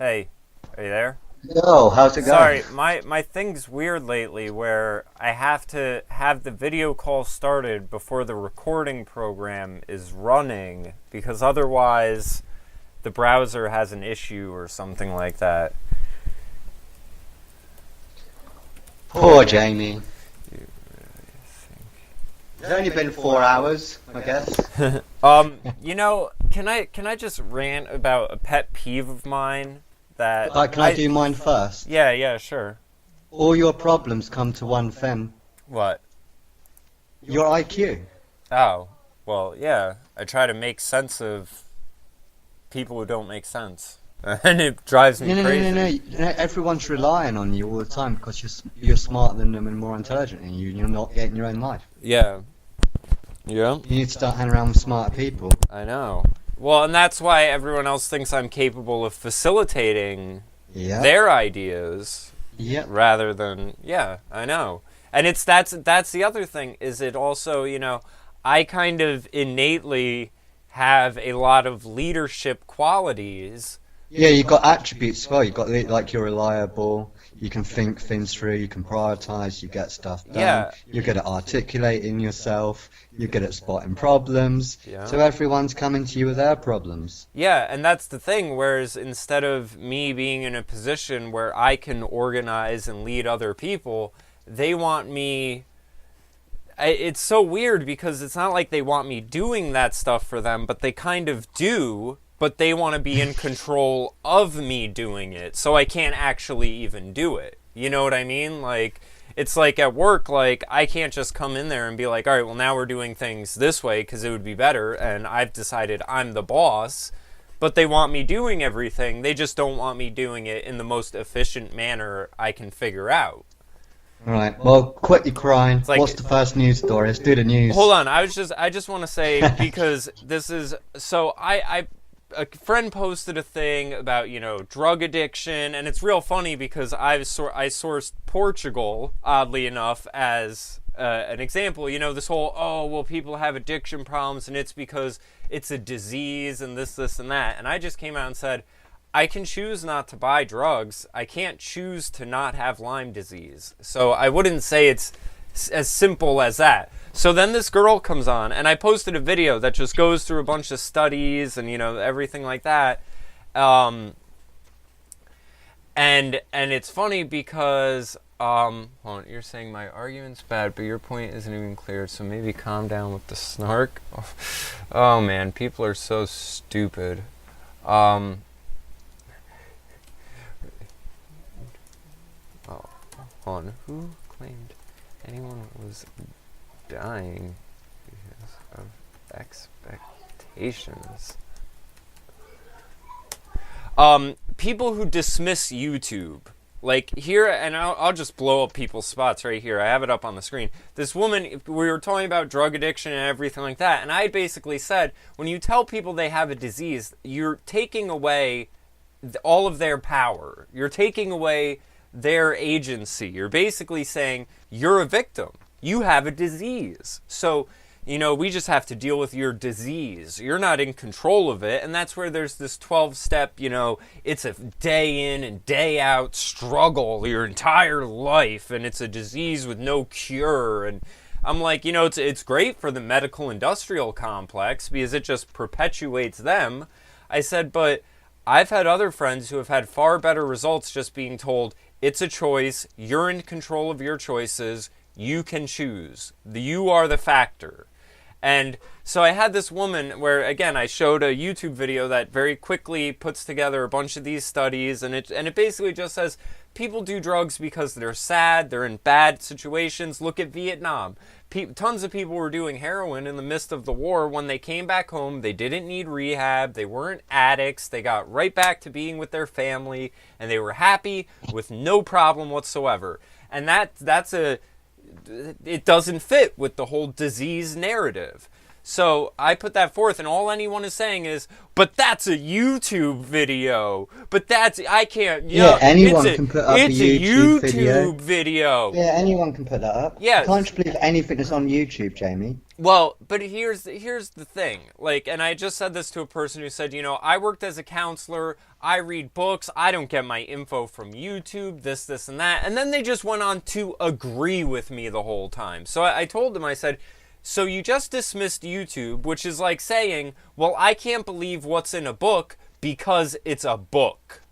Hey, are you there? Yo, how's it going? Sorry, my thing's weird lately where I have to have the video call started before the recording program is running because otherwise the browser has an issue or something like that. Poor Jamie. It's only been 4 hours, I guess. Can I just rant about a pet peeve of mine that Can I do mine first? Yeah, sure. All your problems come to one thing. What? Your IQ. Oh, well, yeah. I try to make sense of people who don't make sense. And it drives me No, no, no, crazy. no, no. Everyone's relying on you all the time because you're smarter than them and more intelligent than you. You're not getting your own life. Yeah. Yeah, You need to start hanging around with smarter people. I know. Well, and that's why everyone else thinks I'm capable of facilitating Yeah. their ideas Yeah. rather than, yeah, I know. And that's the other thing, is it also, I kind of innately have a lot of leadership qualities. Yeah, you've got attributes as well. You've got like you're reliable. You can think things through. You can prioritize. You get stuff done. Yeah. You're good at articulating yourself. You're good at spotting problems. Yeah. So everyone's coming to you with their problems. Yeah, and that's the thing, whereas instead of me being in a position where I can organize and lead other people, they want me... It's so weird because it's not like they want me doing that stuff for them, but they kind of do, but they want to be in control of me doing it, so I can't actually even do it. You know what I mean? Like, it's like at work, like, I can't just come in there and be like, all right, well, now we're doing things this way because it would be better, and I've decided I'm the boss, but they want me doing everything. They just don't want me doing it in the most efficient manner I can figure out. Right. Well, quit your crying. like- What's the first news story? Let's do the news. Hold on, I just want to say, because this is, so a friend posted a thing about, drug addiction, and it's real funny because I sourced Portugal, oddly enough, as an example. This whole, oh, well, people have addiction problems, and it's because it's a disease, and this, and that. And I just came out and said, I can choose not to buy drugs. I can't choose to not have Lyme disease. So I wouldn't say it's as simple as that. So then this girl comes on, and I posted a video that just goes through a bunch of studies and, everything like that. And it's funny because, hold on, you're saying my argument's bad, but your point isn't even clear, so maybe calm down with the snark. Oh man, people are so stupid. Hold on, who claimed anyone was dying because of expectations? People who dismiss YouTube. Like here, and I'll just blow up people's spots right here. I have it up on the screen. This woman, we were talking about drug addiction and everything like that, and I basically said, when you tell people they have a disease, you're taking away all of their power. You're taking away their agency. You're basically saying, you're a victim. You have a disease. So, we just have to deal with your disease. You're not in control of it. And that's where there's this 12-step, it's a day in and day out struggle your entire life. And it's a disease with no cure. And I'm like, it's great for the medical industrial complex because it just perpetuates them. I said, but I've had other friends who have had far better results just being told, it's a choice, you're in control of your choices, you can choose. You are the factor. And so I had this woman where, again, I showed a YouTube video that very quickly puts together a bunch of these studies, and it basically just says, people do drugs because they're sad, they're in bad situations. Look at Vietnam. Tons of people were doing heroin in the midst of the war. When they came back home, they didn't need rehab, they weren't addicts, they got right back to being with their family, and they were happy with no problem whatsoever. And it doesn't fit with the whole disease narrative. So I put that forth, and all anyone is saying is, but that's a YouTube video. But I can't. Yeah, anyone can put up a YouTube video. Yeah, anyone can put that up. Yeah. Can't you believe anything that's on YouTube, Jamie? Well, but here's the thing. Like, and I just said this to a person who said, I worked as a counselor. I read books. I don't get my info from YouTube, this, and that. And then they just went on to agree with me the whole time. So I told them, I said, so you just dismissed YouTube, which is like saying, well, I can't believe what's in a book because it's a book.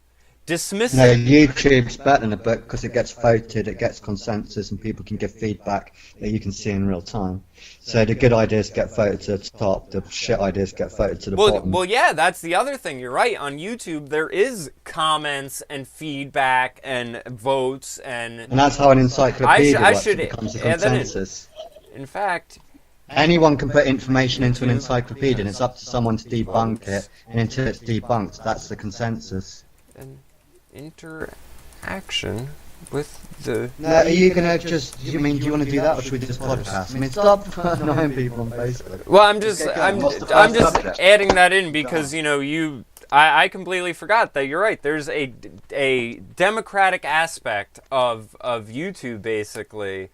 Dismissing... No, YouTube's better than a book because it gets voted, it gets consensus, and people can give feedback that you can see in real time. So the good ideas get voted to the top, the shit ideas get voted to the bottom. Well, yeah, that's the other thing. You're right. On YouTube, there is comments and feedback and votes and... And that's how an encyclopedia works. It becomes a consensus. In fact... Anyone can put information into an encyclopedia, and it's up to someone to debunk it, and until it's debunked, that's the consensus. An interaction with the... No, are you gonna just... do you want to do that, or should we do this podcast? I mean, stop annoying people on Facebook. Well, I'm just adding that in because, I completely forgot that you're right. There's a democratic aspect of YouTube, basically.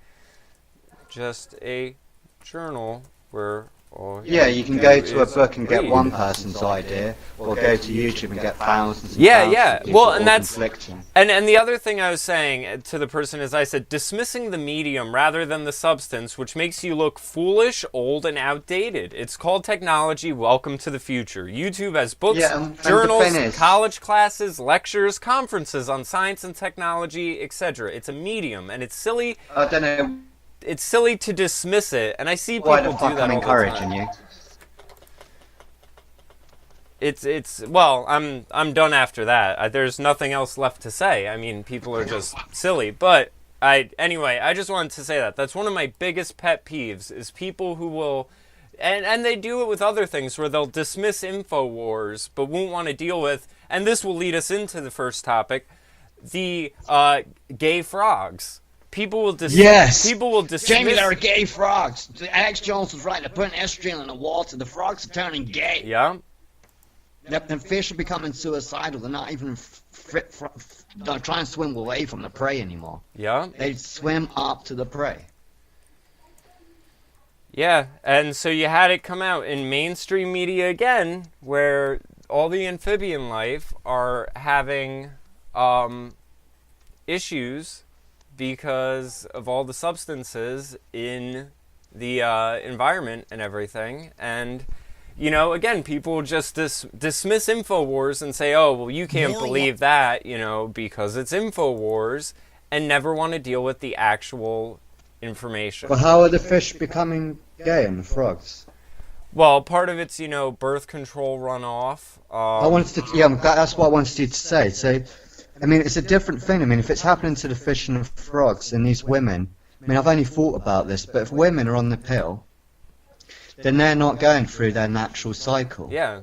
Just a journal where you can go to a book and get one person's idea, or go to YouTube and get thousands and thousands of well, and that's conflicting. And the other thing I was saying to the person is, I said, dismissing the medium rather than the substance, which makes you look foolish, old, and outdated. It's called technology. Welcome to the future. YouTube has books, journals, college classes, lectures, conferences on science and technology, etc. It's a medium, and it's silly. I don't know. It's silly to dismiss it, and I see people do that all the time. I'm encouraging you. Well, I'm done after that. There's nothing else left to say. I mean, people are just silly. But anyway, I just wanted to say that. That's one of my biggest pet peeves is people who will, and they do it with other things where they'll dismiss InfoWars but won't want to deal with, and this will lead us into the first topic, the gay frogs. People will dismiss... Jamie, there are gay frogs. Alex Jones was right. They're putting estrogen in the water. The frogs are turning gay. Yeah. The fish are becoming suicidal. They're not even they're trying to swim away from the prey anymore. Yeah. They swim up to the prey. Yeah, and so you had it come out in mainstream media again, where all the amphibian life are having issues because of all the substances in the environment and everything. And, again, people just dismiss InfoWars and say, oh, well, you can't believe that, because it's InfoWars, and never want to deal with the actual information. Well, how are the fish becoming gay and the frogs? Well, part of it's, birth control runoff. That's what I wanted you to say. So, I mean, it's a different thing. I mean, if it's happening to the fish and the frogs and these women, I mean, I've only thought about this, but if women are on the pill, then they're not going through their natural cycle. Yeah.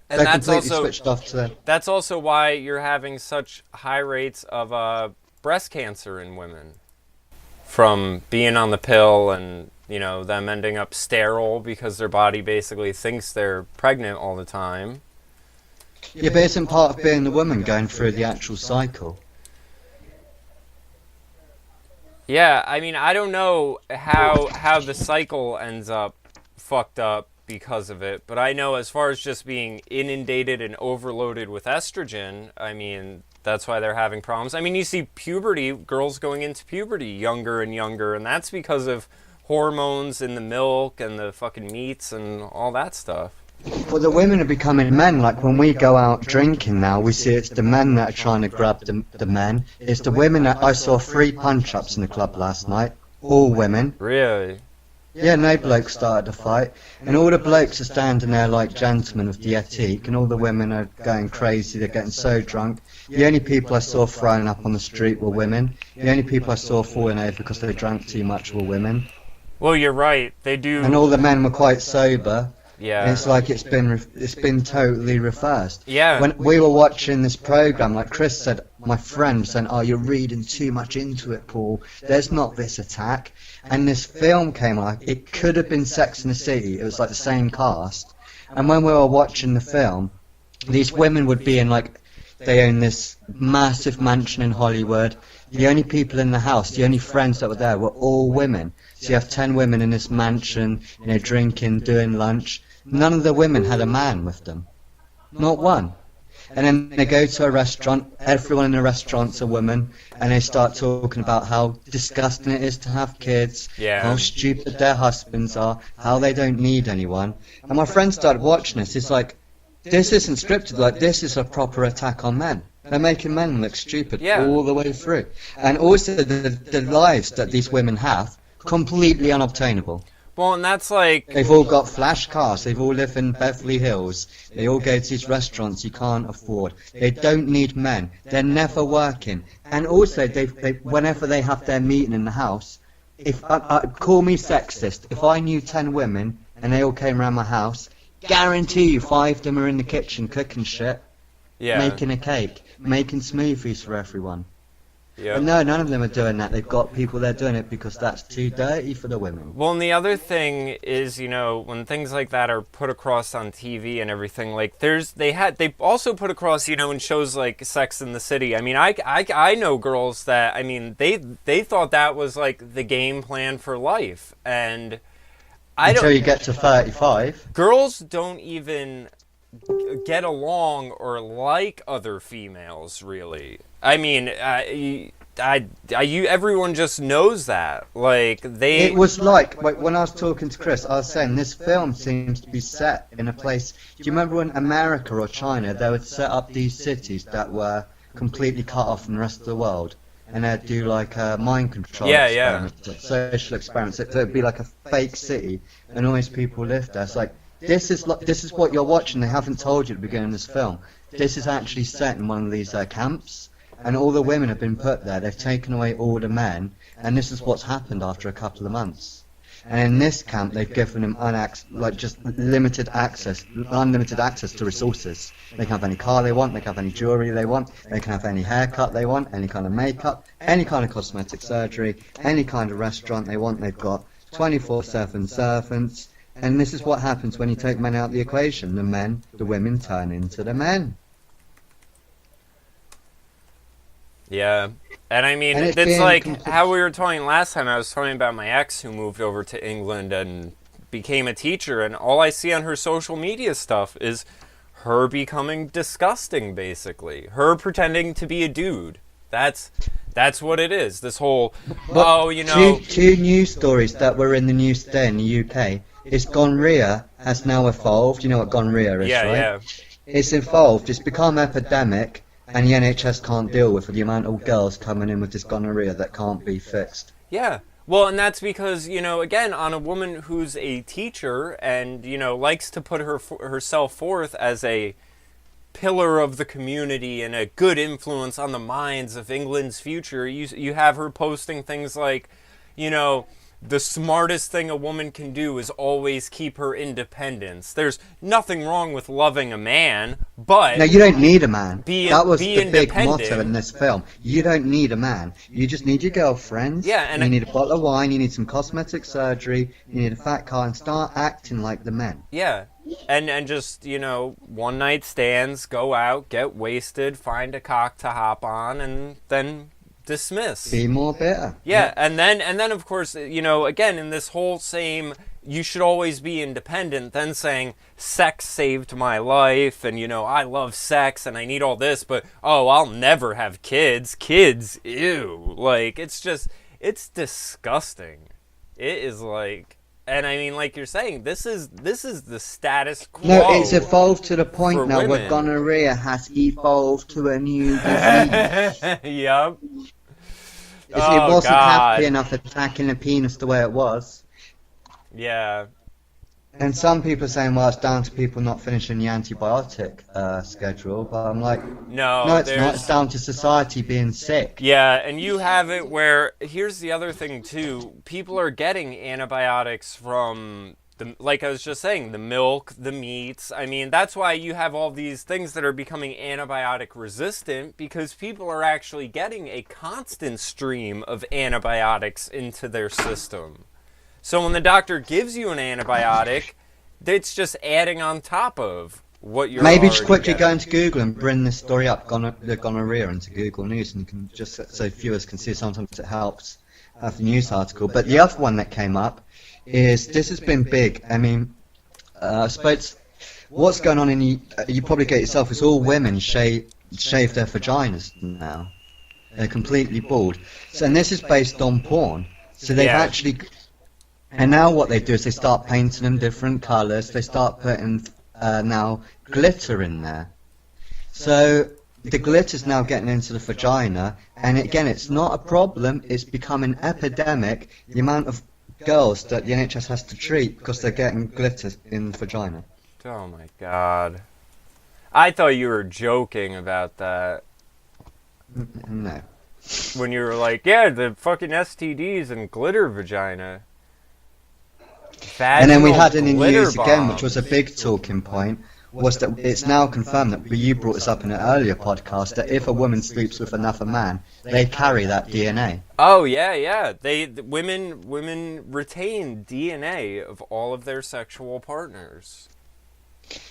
And they're that's completely also switched off to their... That's also why you're having such high rates of breast cancer in women. From being on the pill and, them ending up sterile because their body basically thinks they're pregnant all the time. Yeah, but isn't part of being the woman going through the actual cycle? Yeah, I mean, I don't know how the cycle ends up fucked up because of it, but I know as far as just being inundated and overloaded with estrogen, I mean, that's why they're having problems. I mean, you see puberty, girls going into puberty younger and younger, and that's because of hormones in the milk and the fucking meats and all that stuff. Well, the women are becoming men. Like when we go out drinking now, we see it's the men that are trying to grab the men. It's the women that I saw 3 punch-ups in the club last night. All women. Really? Yeah, no blokes started the fight. And all the blokes are standing there like gentlemen with the éthique, and all the women are going crazy. They're getting so drunk. The only people I saw throwing up on the street were women. The only people I saw falling over because they drank too much were women. Well, you're right. They do. And all the men were quite sober. Yeah. And it's like it's been totally reversed. Yeah. When we were watching this program, like Chris said, my friend said, "Oh, you're reading too much into it, Paul. There's not this attack." And this film came on. It could have been Sex and the City. It was like the same cast. And when we were watching the film, these women would be in like, they own this massive mansion in Hollywood. The only people in the house, the only friends that were there were all women. So you have 10 women in this mansion, you know, drinking, doing lunch. None of the women had a man with them. Not one. And then they go to a restaurant, everyone in the restaurant's a woman, and they start talking about how disgusting it is to have kids, how stupid their husbands are, how they don't need anyone. And my friend started watching this, it's like, this isn't scripted, like this is a proper attack on men. They're making men look stupid all the way through. And also the lives that these women have, completely unobtainable. Well, and that's like... They've all got flash cars, they've all live in Beverly Hills, they all go to these restaurants you can't afford. They don't need men, they're never working. And also, they whenever they have their meeting in the house, if call me sexist, if I knew 10 women and they all came around my house, guarantee you 5 of them are in the kitchen cooking shit, making a cake, making smoothies for everyone. But no, none of them are doing that. They've got people there doing it because that's too dirty for the women. Well, and the other thing is, you know, when things like that are put across on TV and everything, like they also put across, you know, in shows like Sex and the City. I mean, I know girls that, I mean, they thought that was like the game plan for life, and until you get to 35. Girls don't even get along or like other females, really. I mean, everyone just knows that. Like, they... It was like, when I was talking to Chris, I was saying this film seems to be set in a place... Do you remember when America or China, they would set up these cities that were completely cut off from the rest of the world? And they'd do like a mind control experiments, like social experiments. So it'd be like a fake city, and all these people lived there. It's like, this is what you're watching. They haven't told you at the beginning of this film. This is actually set in one of these camps, and all the women have been put there. They've taken away all the men, and this is what's happened after a couple of months. And in this camp, they've given them just unlimited access to resources. They can have any car they want, they can have any jewelry they want, they can have any haircut they want, any kind of makeup, any kind of cosmetic surgery, any kind of restaurant they want. They've got 24/7 servants. And this is what happens when you take men out of the equation. The women turn into the men. Yeah. And I mean, it's like how we were talking last time. I was talking about my ex who moved over to England and became a teacher, and all I see on her social media stuff is her becoming disgusting, basically. Her pretending to be a dude. That's what it is. This whole, Two news stories that were in the news today in the UK is gonorrhea has now evolved. You know what gonorrhea is, right? Yeah. It's evolved. It's become epidemic. And the NHS can't deal with the amount of girls coming in with this gonorrhea that can't be fixed. Yeah. Well, and that's because, you know, again, on a woman who's a teacher and, you know, likes to put herself forth as a pillar of the community and a good influence on the minds of England's future, you have her posting things like, you know, the smartest thing a woman can do is always keep her independence. There's nothing wrong with loving a man, but... No, you don't need a man. That was the big motto in this film. You don't need a man. You just need your girlfriend. Yeah, and you need a bottle of wine, you need some cosmetic surgery, you need a fat car, and start acting like the men. Yeah, and just, you know, one night stands, go out, get wasted, find a cock to hop on, and then... dismiss. Be more bitter. Yeah, and then of course, you know, again, in this whole same, you should always be independent, then saying, sex saved my life, and, you know, I love sex, and I need all this, but, oh, I'll never have kids. Kids, ew. Like, it's disgusting. It is like, and I mean, like you're saying, this is the status quo. No, it's evolved to the point now women. where gonorrhea has evolved to a new disease. Yep. It wasn't happy enough attacking the penis the way it was. Yeah. And some people are saying, well, it's down to people not finishing the antibiotic schedule, but I'm like, no, it's not. It's down to society being sick. Yeah, and you have it where, here's the other thing too, people are getting antibiotics from like I was just saying, the milk, the meats. I mean, that's why you have all these things that are becoming antibiotic resistant, because people are actually getting a constant stream of antibiotics into their system. So when the doctor gives you an antibiotic, it's just adding on top of what you're Maybe just quickly getting. go into Google and bring this story up, the gonorrhea, into Google News, and you can just, so viewers can see, sometimes it helps have the news article. But the other one that came up is, this has been big. I mean, I suppose what's going on in you probably get yourself, is all women shave their vaginas now. They're completely bald. So, and this is based on porn. So they've actually, and now what they do is they start painting them different colours. They start putting now glitter in there. So the glitter's now getting into the vagina, and again, it's not a problem. It's become an epidemic. The amount of girls that the NHS has to treat because they're getting glitter in the vagina. Oh my god. I thought you were joking about that. No. When you were like, yeah, the fucking STDs and glitter vagina. And then we Vaginal had in the glitter news again, which bombs. was a big talking point, was that it's now confirmed that you brought this up in an earlier podcast, that if a woman sleeps with another man, they carry that DNA. Oh yeah. Women retain DNA of all of their sexual partners.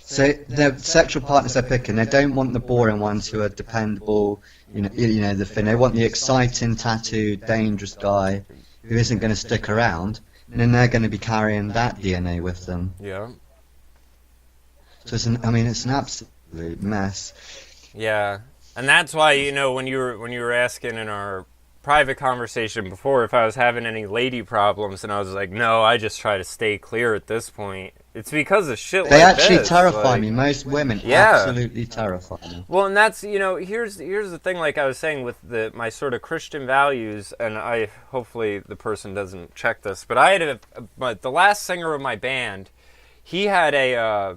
So the sexual partners they're picking, they don't want the boring ones who are dependable, you know the thing. They want the exciting, tattooed, dangerous guy who isn't going to stick around, and then they're going to be carrying that DNA with them. Yeah. So it's an absolute mess. Yeah. And that's why, when you were asking in our private conversation before if I was having any lady problems, and I was like, no, I just try to stay clear at this point. It's because of shit like this. They actually terrify me. Most women absolutely terrify me. Well, and that's, here's the thing, like I was saying with my sort of Christian values, and hopefully the person doesn't check this, but I had the last singer of my band, he had a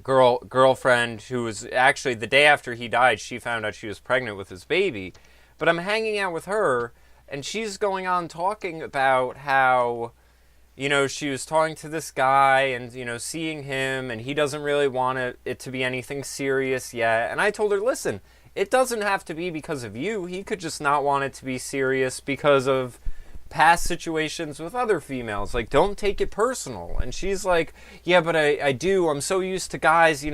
girlfriend who was actually, the day after he died, she found out she was pregnant with his baby. But I'm hanging out with her, and she's going on talking about how, she was talking to this guy and, seeing him, and he doesn't really want it to be anything serious yet. And I told her, listen, it doesn't have to be because of you. He could just not want it to be serious because of past situations with other females. Like, don't take it personal. And she's like, yeah, but I do. I'm so used to guys,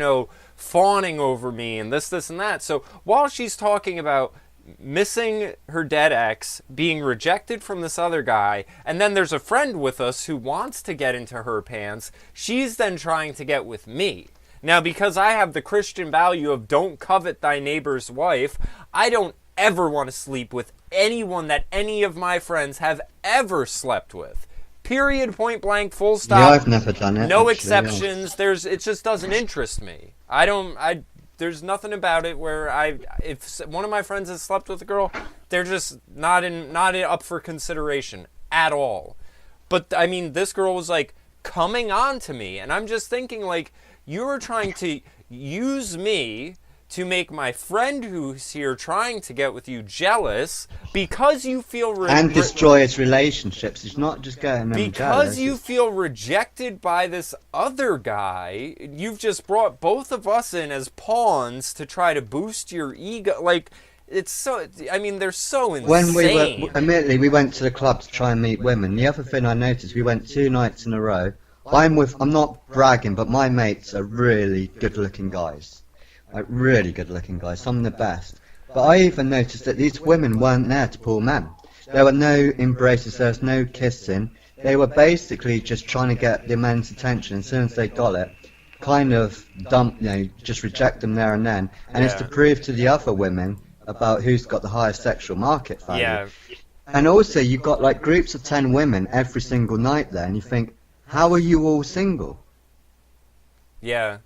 fawning over me and this, and that. So while she's talking about missing her dead ex, being rejected from this other guy, and then there's a friend with us who wants to get into her pants, she's then trying to get with me. Now, because I have the Christian value of don't covet thy neighbor's wife, I don't ever want to sleep with anyone that any of my friends have ever slept with. Period, point blank, full stop. Yeah, I've never done it. No actually, exceptions. yeah. It just doesn't interest me. There's nothing about it where if one of my friends has slept with a girl, they're just not up for consideration at all. But I mean, this girl was like coming on to me, and I'm just thinking, like, you were trying to use me to make my friend who's here trying to get with you jealous because you feel and destroy his relationships. It's not just getting them because jealous. you feel rejected by this other guy. You've just brought both of us in as pawns to try to boost your ego. Like, it's so. I mean, they're so insane. When we went to the club to try and meet women. The other thing I noticed, we went 2 nights in a row. I'm not bragging, but my mates are really good-looking guys. Like, really good-looking guys, some of the best. But I even noticed that these women weren't there to pull men. There were no embraces, there was no kissing. They were basically just trying to get the men's attention. As soon as they got it, kind of just reject them there and then. And it's to prove to the other women about who's got the highest sexual market value. Yeah. And also, you've got like groups of 10 women every single night there, and you think, how are you all single? Yeah.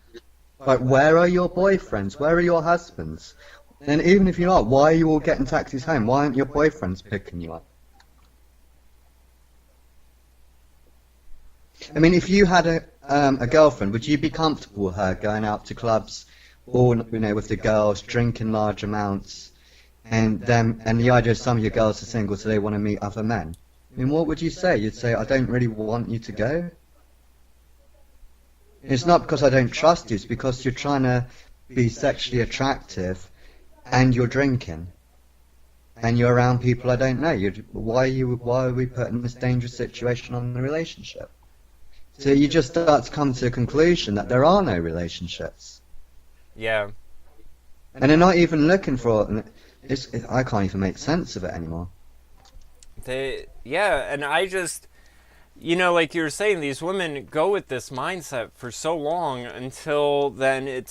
Like, where are your boyfriends? Where are your husbands? And even if you're not, why are you all getting taxis home? Why aren't your boyfriends picking you up? I mean, if you had a girlfriend, would you be comfortable with her going out to clubs, all with the girls, drinking large amounts, and the idea of some of your girls are single, so they want to meet other men? I mean, what would you say? You'd say, I don't really want you to go? It's not because I don't trust you, it's because you're trying to be sexually attractive and you're drinking. And you're around people I don't know. Why are we putting this dangerous situation on the relationship? So you just start to come to a conclusion that there are no relationships. Yeah. And they're not even looking for it. I can't even make sense of it anymore. And I just, like you were saying, these women go with this mindset for so long until then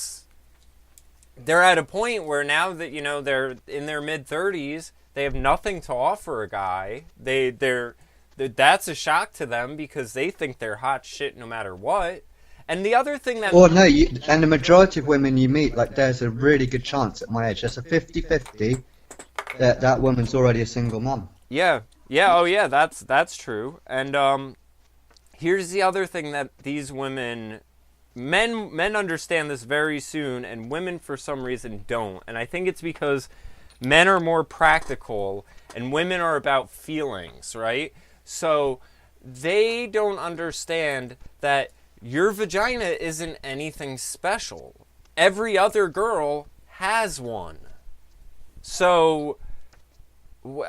they're at a point where now that, they're in their mid-30s, they have nothing to offer a guy. That's a shock to them because they think they're hot shit no matter what. And the other thing that... Well, no, and the majority of women you meet, like, there's a really good chance at my age, there's a 50-50 that woman's already a single mum. Yeah. Yeah, oh yeah, that's true. And here's the other thing that these women... Men understand this very soon, and women for some reason don't. And I think it's because men are more practical, and women are about feelings, right? So they don't understand that your vagina isn't anything special. Every other girl has one. So,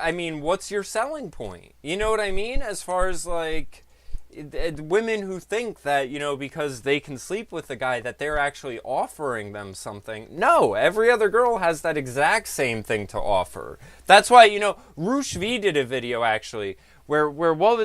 I mean, what's your selling point? You know what I mean? As far as, like... women who think that, because they can sleep with a guy that they're actually offering them something. No, every other girl has that exact same thing to offer. That's why, Roosh V did a video actually where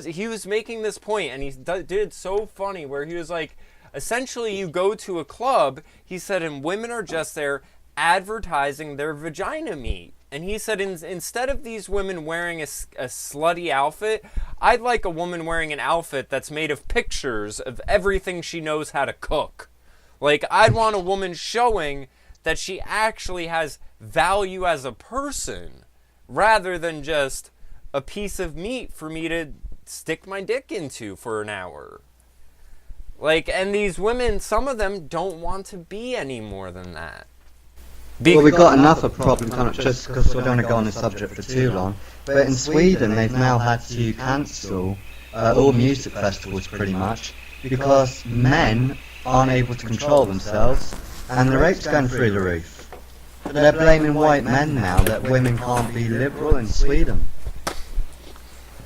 he was making this point, and he did it so funny where he was like, essentially you go to a club, he said, and women are just there advertising their vagina meat. And he said, instead of these women wearing a slutty outfit, I'd like a woman wearing an outfit that's made of pictures of everything she knows how to cook. Like, I'd want a woman showing that she actually has value as a person, rather than just a piece of meat for me to stick my dick into for an hour. Like, and these women, some of them don't want to be any more than that. Well, we've got enough of a problem, kind of, just because we don't want to go on the subject for too long. But in Sweden, they've now had to cancel all music festivals pretty much because men aren't able to control themselves and the rate's going through the roof. They're blaming white men now that women can't be liberal in Sweden.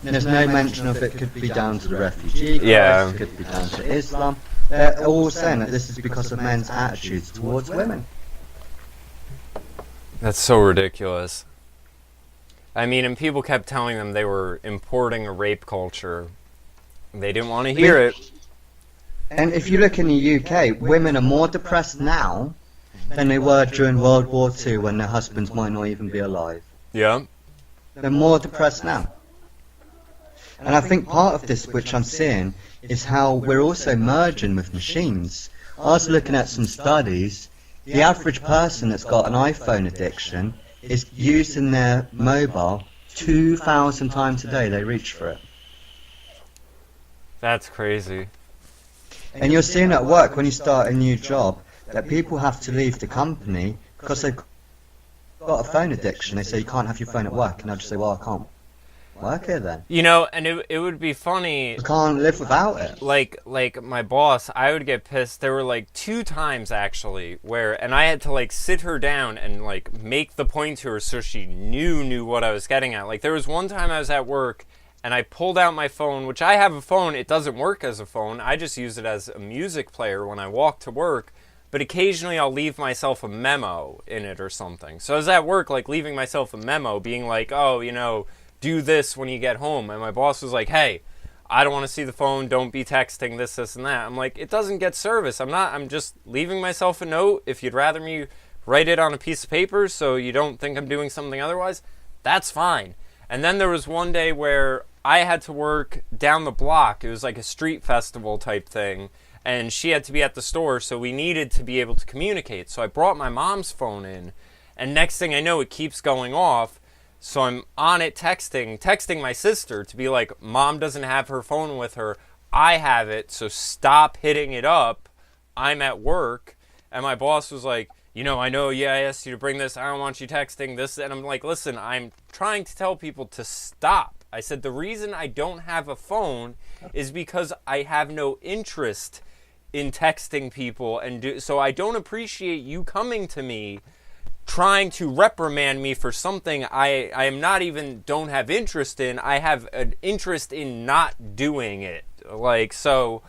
There's no mention of it could be down to the refugee crisis, it could be down to Islam. They're all saying that this is because of men's attitudes towards women. That's so ridiculous. I mean, and people kept telling them they were importing a rape culture. They didn't want to hear it. And if you look in the UK, women are more depressed now than they were during World War II when their husbands might not even be alive. Yeah. They're more depressed now. And I think part of this, which I'm seeing, is how we're also merging with machines. I was looking at some studies. The average person that's got an iPhone addiction is using their mobile 2,000 times a day. They reach for it. That's crazy. And you're seeing at work when you start a new job that people have to leave the company because they've got a phone addiction. They say you can't have your phone at work, and I just say, well, I can't work here then. And it would be funny. I can't live without it. Like my boss, I would get pissed. There were like 2 times actually and I had to like sit her down and like make the point to her so she knew what I was getting at. Like there was one time I was at work and I pulled out my phone, which I have a phone. It doesn't work as a phone. I just use it as a music player when I walk to work. But occasionally I'll leave myself a memo in it or something. So I was at work like leaving myself a memo being like, oh, do this when you get home. And my boss was like, hey, I don't want to see the phone. Don't be texting this, and that. I'm like, it doesn't get service. I'm just leaving myself a note. If you'd rather me write it on a piece of paper so you don't think I'm doing something otherwise, that's fine. And then there was one day where I had to work down the block. It was like a street festival type thing. And she had to be at the store, so we needed to be able to communicate. So I brought my mom's phone in. And next thing I know, it keeps going off. So I'm on it texting my sister to be like, Mom doesn't have her phone with her. I have it, so stop hitting it up. I'm at work. And my boss was like, I know, I asked you to bring this. I don't want you texting this. And I'm like, listen, I'm trying to tell people to stop. I said, the reason I don't have a phone is because I have no interest in texting people, so I don't appreciate you coming to me trying to reprimand me for something I am not even don't have interest in. I have an interest in not doing it. Like, so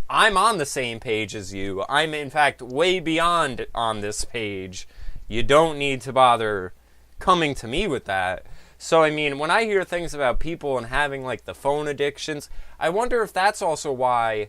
I'm on the same page as you. I'm in fact way beyond on this page. You don't need to bother coming to me with that. So I mean, when I hear things about people and having like the phone addictions, I wonder if that's also why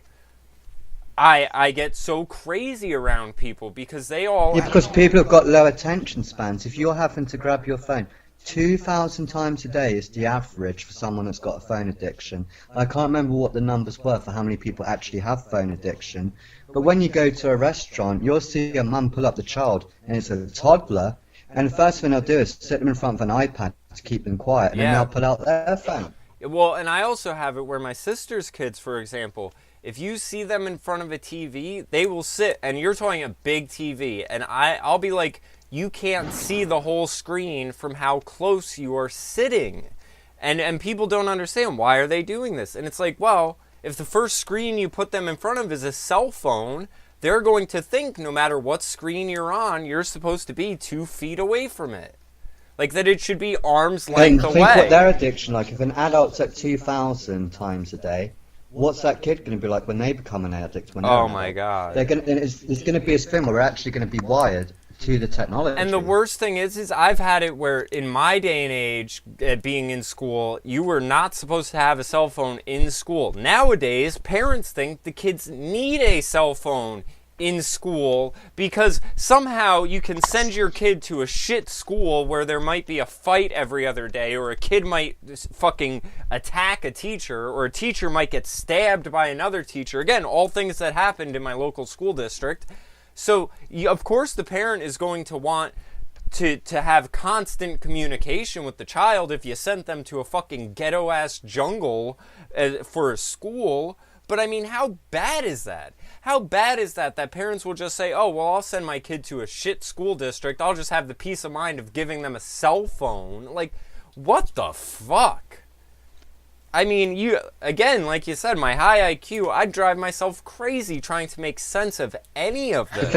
I get so crazy around people, because they all... Yeah, because people have got low attention spans. If you're having to grab your phone 2,000 times a day is the average for someone that's got a phone addiction. I can't remember what the numbers were for how many people actually have phone addiction. But when you go to a restaurant, you'll see a mum pull up the child, and it's a toddler, and the first thing they'll do is sit them in front of an iPad to keep them quiet, and then they'll pull out their phone. Well, and I also have it where my sister's kids, for example, if you see them in front of a TV, they will sit, and you're talking a big TV, and I'll be like, you can't see the whole screen from how close you are sitting. And people don't understand, why are they doing this? And it's like, well, if the first screen you put them in front of is a cell phone, they're going to think no matter what screen you're on, you're supposed to be 2 feet away from it. Like, that it should be arm's length away. Think what their addiction, like if an adult's at 2,000 times a day, what's that kid going to be like when they become an addict? Oh my God. It's going to be a thing where we're actually going to be wired to the technology. And the worst thing is I've had it where in my day and age, being in school, you were not supposed to have a cell phone in school. Nowadays, parents think the kids need a cell phone in school because somehow you can send your kid to a shit school where there might be a fight every other day, or a kid might fucking attack a teacher, or a teacher might get stabbed by another teacher. Again, all things that happened in my local school district. So, of course, the parent is going to want to have constant communication with the child if you sent them to a fucking ghetto-ass jungle for a school. But, I mean, how bad is that? How bad is that parents will just say, oh, well, I'll send my kid to a shit school district. I'll just have the peace of mind of giving them a cell phone. Like, what the fuck? I mean, again, like you said, my high IQ, I'd drive myself crazy trying to make sense of any of this.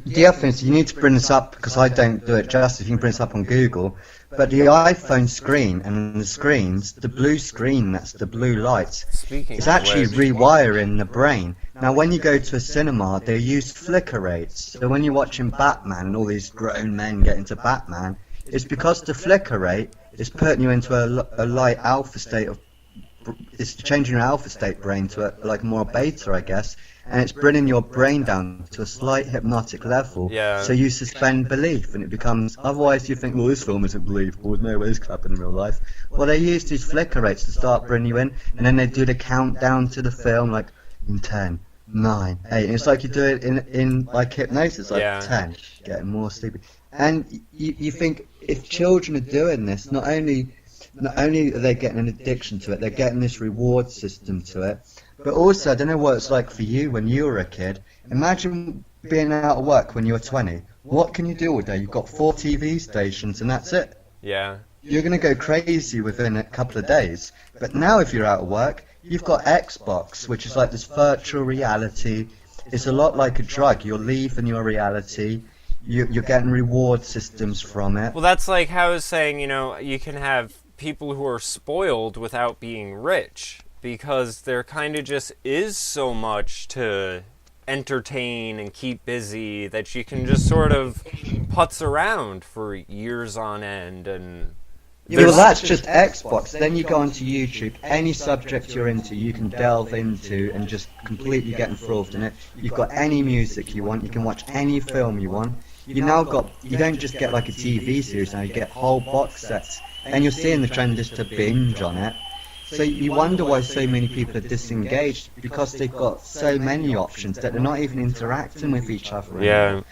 The other thing is, you need to bring this up, because I don't do it justice. You can bring this up on Google. But the iPhone screen, and the screens, the blue screen, that's the blue light, it's actually rewiring the brain. Now, when you go to a cinema, they use flicker rates. So when you're watching Batman, and all these grown men get into Batman, it's because the flicker rate is putting you into a light alpha state of... It's changing your alpha state brain to like more beta, I guess, and it's bringing your brain down to a slight hypnotic level. Yeah. So you suspend belief, and it becomes... Otherwise, you think, well, this film isn't believable. There's no way this could happen in real life. Well, they use these flicker rates to start bringing you in, and then they do the countdown to the film, like in 10, 9, 8. And it's like you do it in like hypnosis, like 10, getting more sleepy. And you think, if children are doing this, not only are they getting an addiction to it, they're getting this reward system to it, but also, I don't know what it's like for you when you were a kid. Imagine being out of work when you were 20. What can you do all day? You've got 4 TV stations and that's it. Yeah. You're going to go crazy within a couple of days. But now if you're out of work, you've got Xbox, which is like this virtual reality. It's a lot like a drug. You're leaving your reality. You're getting reward systems from it. Well, that's like how I was saying, you can have people who are spoiled without being rich, because there kind of just is so much to entertain and keep busy that you can just sort of putz around for years on end. And well, that's just Xbox. Then you go onto YouTube, any subject you're into you can delve into and just completely get enthralled in it. You've got any music you want, you can watch any film you want. You don't just get like a TV series now, you get whole box sets. And you're seeing the trend is to binge on it. So you wonder why so many people are disengaged, because they've got so many options that they're not even interacting with each other anymore.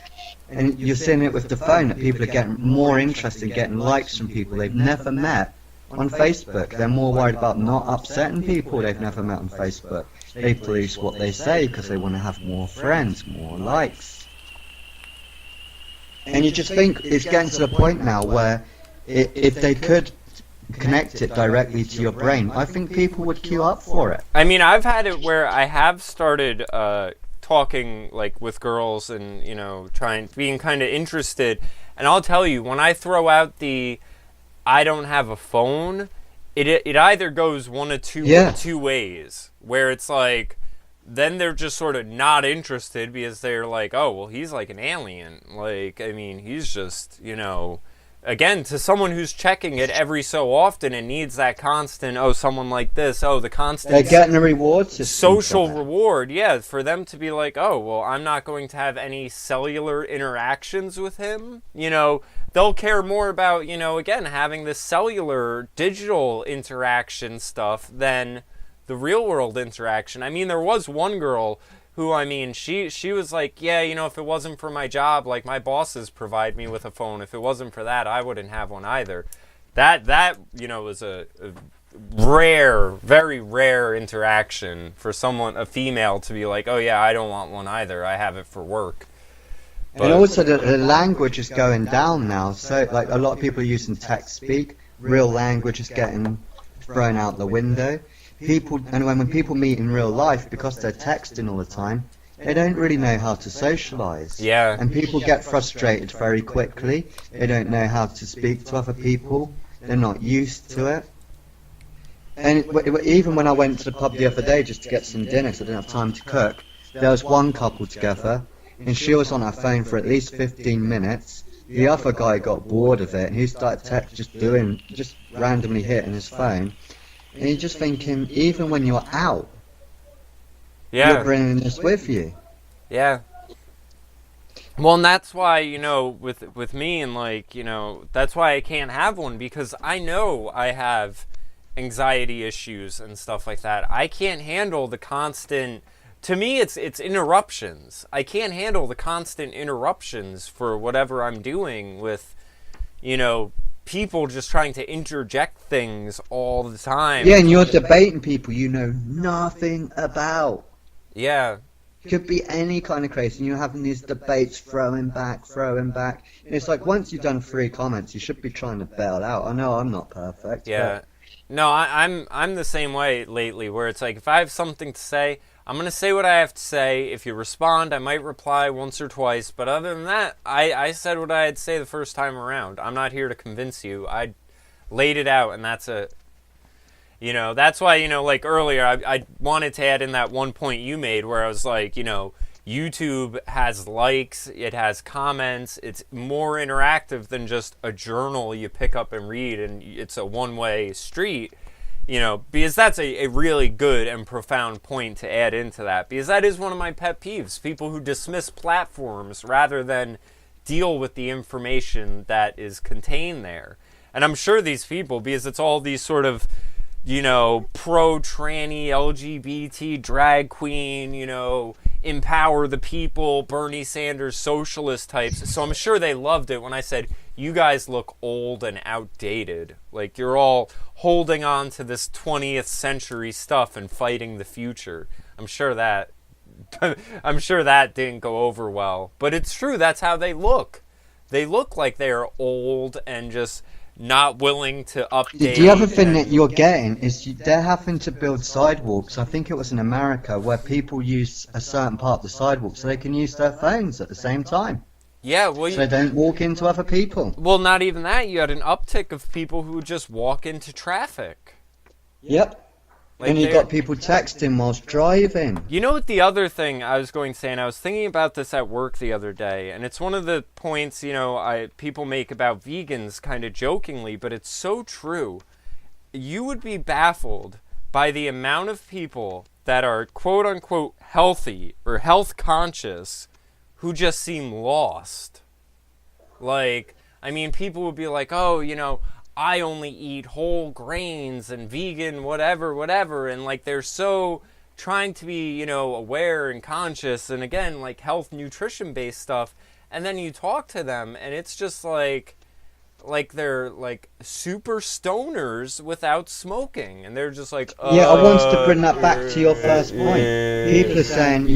And you're seeing it with the phone, that people are getting more interested in getting likes from people they've never met on Facebook. They're more worried about not upsetting people they've never met on Facebook. They police what they say because they want to have more friends, more likes. And you just think it's getting to the point now where if they could connect it directly to your brain, I think people would queue up for it. I mean, I've had it where I have started talking like with girls and being kind of interested. And I'll tell you, when I throw out the I don't have a phone, it either goes one of two ways, where it's like, then they're just sort of not interested because they're like, oh, well, he's like an alien. Like, I mean, he's just, again, to someone who's checking it every so often and needs that constant, someone like this, the constant... They're getting a reward system. Social reward, yeah, for them to be like, oh, well, I'm not going to have any cellular interactions with him. They'll care more about, again, having this cellular, digital interaction stuff than the real-world interaction. I mean, there was one girl who, she was like, yeah, if it wasn't for my job, like, my bosses provide me with a phone. If it wasn't for that, I wouldn't have one either. That was a rare, very rare interaction for a female to be like, oh, yeah, I don't want one either. I have it for work. But, and also, the language is going down now. So, like, a lot of people are using text speak. Real language is getting thrown out the window. When people meet in real life, because they're texting all the time, they don't really know how to socialize. Yeah. And people get frustrated very quickly. They don't know how to speak to other people. They're not used to it. And even when I went to the pub the other day just to get some dinner, because I didn't have time to cook, there was one couple together, and she was on her phone for at least 15 minutes. The other guy got bored of it, and he started just randomly hitting his phone. And you're just thinking, even when you're out, you're bringing this with you. Yeah. Well, and that's why, with me and that's why I can't have one, because I know I have anxiety issues and stuff like that. I can't handle the constant, to me it's interruptions. I can't handle the constant interruptions for whatever I'm doing with, people just trying to interject things all the time. Yeah, and you're debating people you know nothing about. Yeah. Could be any kind of crazy, and you're having these debates, throwing back. And it's like, once you've done 3 comments, you should be trying to bail out. I know I'm not perfect. Yeah. No, I'm the same way lately, where it's like, if I have something to say, I'm going to say what I have to say. If you respond, I might reply once or twice. But other than that, I said what I had to say the first time around. I'm not here to convince you. I laid it out, and that's that's why, like earlier, I wanted to add in that one point you made where I was like, YouTube has likes, it has comments, it's more interactive than just a journal you pick up and read, and it's a one-way street. Because that's a really good and profound point to add into that. Because that is one of my pet peeves. People who dismiss platforms rather than deal with the information that is contained there. And I'm sure these people, because it's all these sort of, pro-tranny, LGBT, drag queen, empower the people, Bernie Sanders, socialist types. So I'm sure they loved it when I said, you guys look old and outdated. Like, you're all holding on to this 20th century stuff and fighting the future. I'm sure that didn't go over well. But it's true, that's how they look. They look like they're old and just not willing to update. The other thing that you're getting is they're having to build sidewalks. I think it was in America, where people use a certain part of the sidewalk so they can use their phones at the same time. Yeah, well, so they don't walk into other people. Well, not even that. You had an uptick of people who would just walk into traffic. Yep. Like, and you got people texting whilst driving. You know what the other thing I was going to say, and I was thinking about this at work the other day, and it's one of the points, people make about vegans kind of jokingly, but it's so true. You would be baffled by the amount of people that are quote-unquote healthy or health conscious who just seem lost. Like, people would be like, oh, I only eat whole grains and vegan, whatever, and like they're so trying to be, aware and conscious, and again, like health, nutrition-based stuff, and then you talk to them, and it's just like they're like super stoners without smoking, and they're just like, yeah, I wanted to bring that back to your first point. People are saying,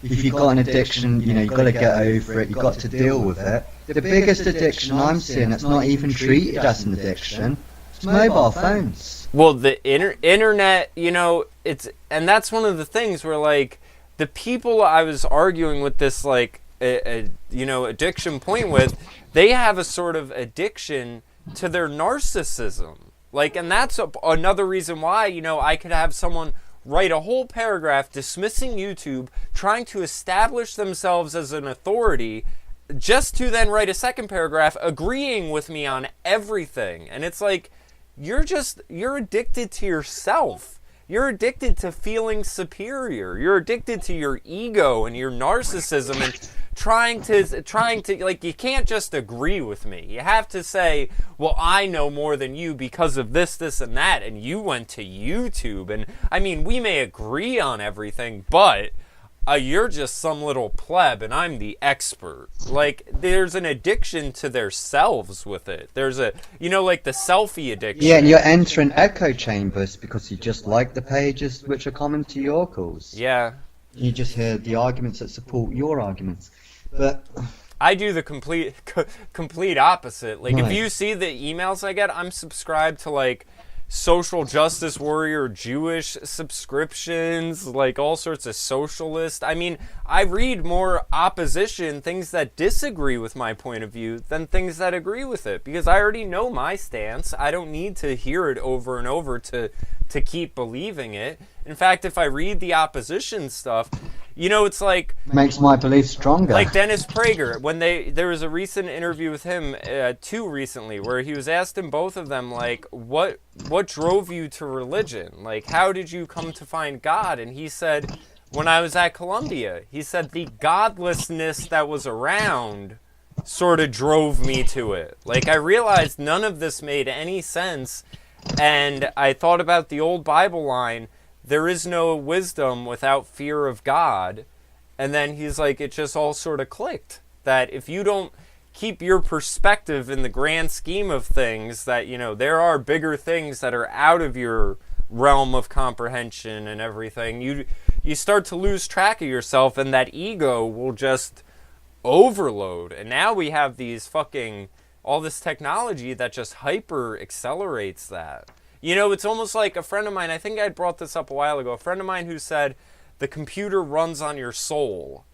if you've got an addiction, you've got to get over it, you've got to deal with it. The biggest addiction I'm seeing that's not even treated as an addiction is mobile phones. Well, the internet, and that's one of the things where, like, the people I was arguing with this, like, addiction point with, they have a sort of addiction to their narcissism. Like, and that's another reason why, I could have someone write a whole paragraph dismissing YouTube, trying to establish themselves as an authority, just to then write a second paragraph agreeing with me on everything. And it's like, you're addicted to yourself. You're addicted to feeling superior. You're addicted to your ego and your narcissism, and trying to, like, you can't just agree with me. You have to say, well, I know more than you because of this, this, and that, and you went to YouTube. And, I mean, we may agree on everything, but you're just some little pleb, and I'm the expert. Like, there's an addiction to their selves with it. There's a, like the selfie addiction. Yeah, and you're entering echo chambers because you just like the pages which are common to your cause. Yeah. You just hear the arguments that support your arguments. But I do the complete opposite. Like, right. If you see the emails I get, I'm subscribed to, like, social justice warrior Jewish subscriptions, like all sorts of socialist. I mean, I read more opposition, things that disagree with my point of view, than things that agree with it, because I already know my stance. I don't need to hear it over and over to keep believing it. In fact, if I read the opposition stuff, it's like, makes my belief stronger. Like Dennis Prager, when there was a recent interview with him, too recently, where he was asked in both of them, like, what drove you to religion? Like, how did you come to find God? And he said, when I was at Columbia, he said the godlessness that was around sort of drove me to it. Like, I realized none of this made any sense, and I thought about the old Bible line, there is no wisdom without fear of God. And then he's like, it just all sort of clicked. That if you don't keep your perspective in the grand scheme of things, that, there are bigger things that are out of your realm of comprehension and everything, you start to lose track of yourself, and that ego will just overload. And now we have all this technology that just hyper accelerates that. It's almost like a friend of mine, I think I brought this up a while ago, a friend of mine who said, the computer runs on your soul.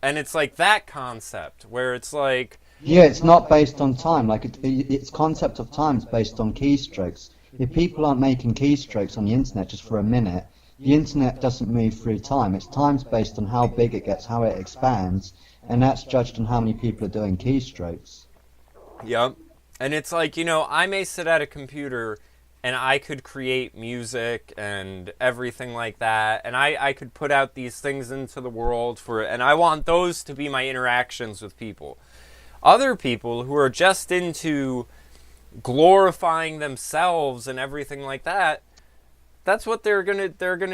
And it's like that concept, where it's like... Yeah, it's not based on time. Like, its concept of time is based on keystrokes. If people aren't making keystrokes on the internet just for a minute, the internet doesn't move through time. Its time's based on how big it gets, how it expands, and that's judged on how many people are doing keystrokes. Yep. And it's like, I may sit at a computer and I could create music and everything like that, and I could put out these things into the world and I want those to be my interactions with people. Other people who are just into glorifying themselves and everything like that, that's what they're gonna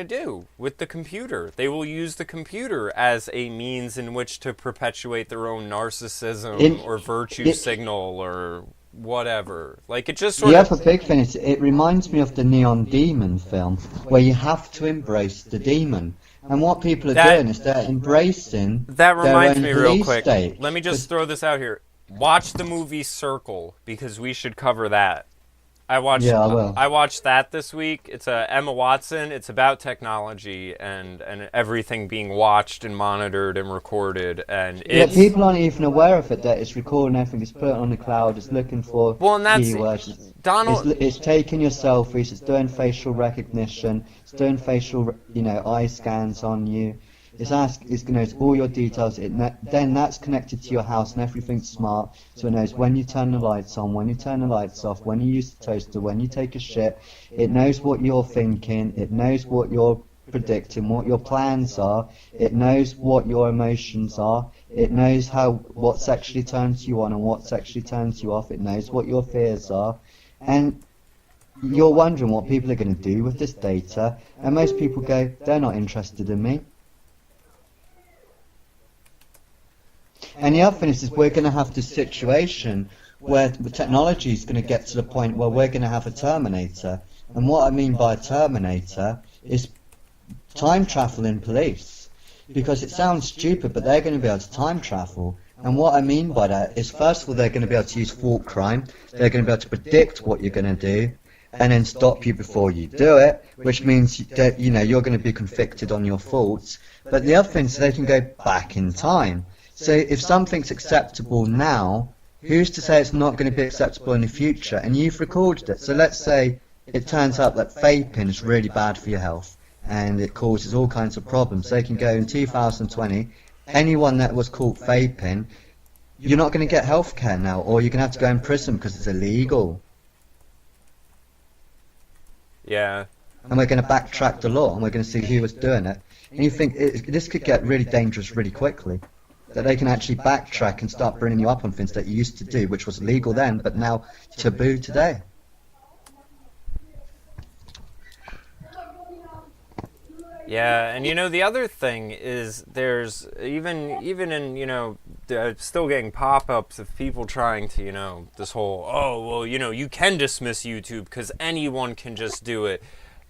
do with the computer. They will use the computer as a means in which to perpetuate their own narcissism or virtue signal or whatever. Like, it just sort of... The other big thing is, it reminds me of the Neon Demon film, where you have to embrace the demon. And what people are doing is they're embracing that reminds me real quick. State. Let me just throw this out here. Watch the movie Circle, because we should cover that. I watched that this week. It's Emma Watson. It's about technology and everything being watched and monitored and recorded. And people aren't even aware of it, that it's recording everything. It's put it on the cloud. It's looking for keywords. It's taking your selfies. It's doing facial recognition. It's doing facial, eye scans on you. It's all your details. Then that's connected to your house, and everything's smart. So it knows when you turn the lights on, when you turn the lights off, when you use the toaster, when you take a shit. It knows what you're thinking. It knows what you're predicting, what your plans are. It knows what your emotions are. It knows what sexually turns you on and what sexually turns you off. It knows what your fears are. And you're wondering what people are going to do with this data. And most people go, they're not interested in me. And the other thing is we're going to have this situation where the technology is going to get to the point where we're going to have a Terminator. And what I mean by a Terminator is time travel in police. Because it sounds stupid, but they're going to be able to time travel. And what I mean by that is, first of all, they're going to be able to use thought crime. They're going to be able to predict what you're going to do. and then stop you before you do it, which means that, you know, you're going to be convicted on your faults. But the other thing is they can go back in time. So if something's acceptable now, who's to say it's not going to be acceptable in the future? And you've recorded it. So let's say it turns out that vaping is really bad for your health and it causes all kinds of problems. They can go in 2020, anyone that was caught vaping, you're not going to get health care now, or you're going to have to go in prison because it's illegal. Yeah. And we're going to backtrack the law, and we're going to see who was doing it. And you think this could get really dangerous really quickly. That they can actually backtrack and start bringing you up on things that you used to do, which was legal then, but now taboo today. Yeah, and you know, the other thing is there's even in, you know, still getting pop-ups of people trying to, you know, this whole, oh, well, you know, you can dismiss YouTube because anyone can just do it.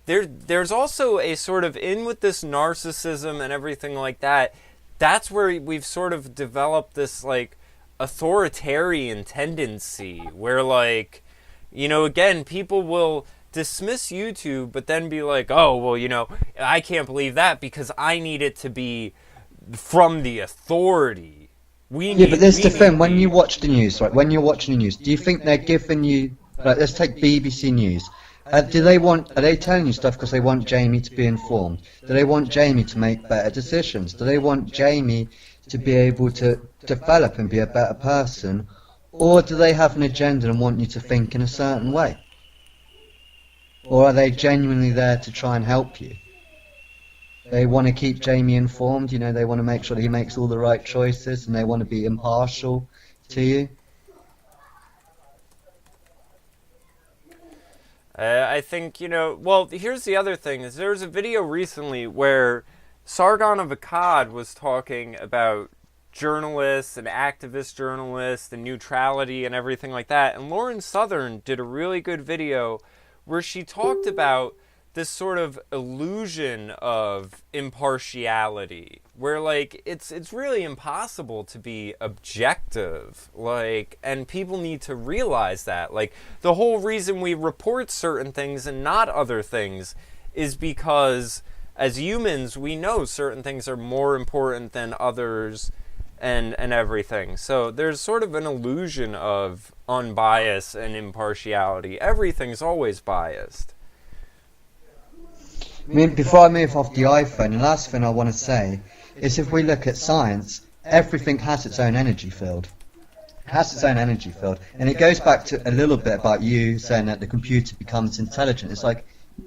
There's also a sort of, in with this narcissism and everything like that, that's where we've sort of developed this, like, authoritarian tendency where, like, you know, again, people will dismiss YouTube, but then be like, oh, well, you know, I can't believe that because I need it to be from the authority. Yeah, but there's the thing, when you watch the news, right, when you're watching the news, do you think they're giving you, like, let's take BBC News. Are they telling you stuff because they want Jamie to be informed? Do they want Jamie to make better decisions? Do they want Jamie to be able to develop and be a better person? Or do they have an agenda and want you to think in a certain way? Or are they genuinely there to try and help you? They want to keep Jamie informed, you know, they want to make sure that he makes all the right choices and they want to be impartial to you. I think, you know, well, here's the other thing, is there was a video recently where Sargon of Akkad was talking about journalists and activist journalists and neutrality and everything like that, and Lauren Southern did a really good video where she talked about this sort of illusion of impartiality, where, like, it's really impossible to be objective, like, and people need to realize that. Like, the whole reason we report certain things and not other things is because, as humans, we know certain things are more important than others and everything. So there's sort of an illusion of unbiased and impartiality. Everything's always biased. I mean, before I move off the iPhone, the last thing I want to say is if we look at science, everything has its own energy field. It has its own energy field. And it goes back to a little bit about you saying that the computer becomes intelligent. It's like,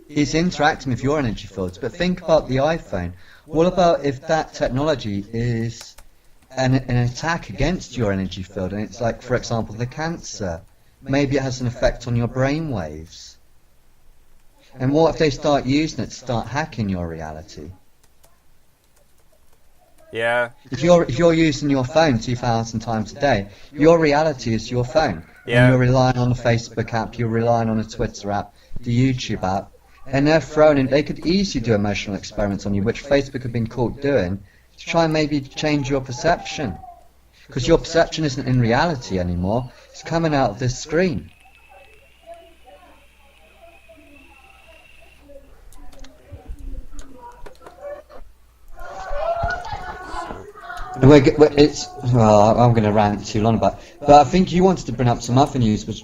it's interacting with your energy fields. But think about the iPhone. What about if that technology is an attack against your energy field? And it's like, for example, the cancer. Maybe it has an effect on your brain waves. And what if they start using it to start hacking your reality? Yeah. If you're using your phone 2,000 times a day, your reality is your phone. Yeah. And you're relying on the Facebook app, you're relying on the Twitter app, the YouTube app, and they're thrown in. They could easily do emotional experiments on you, which Facebook have been caught doing, to try and maybe change your perception. Because your perception isn't in reality anymore, it's coming out of this screen. I'm going to rant too long about it. But I think you wanted to bring up some other news, which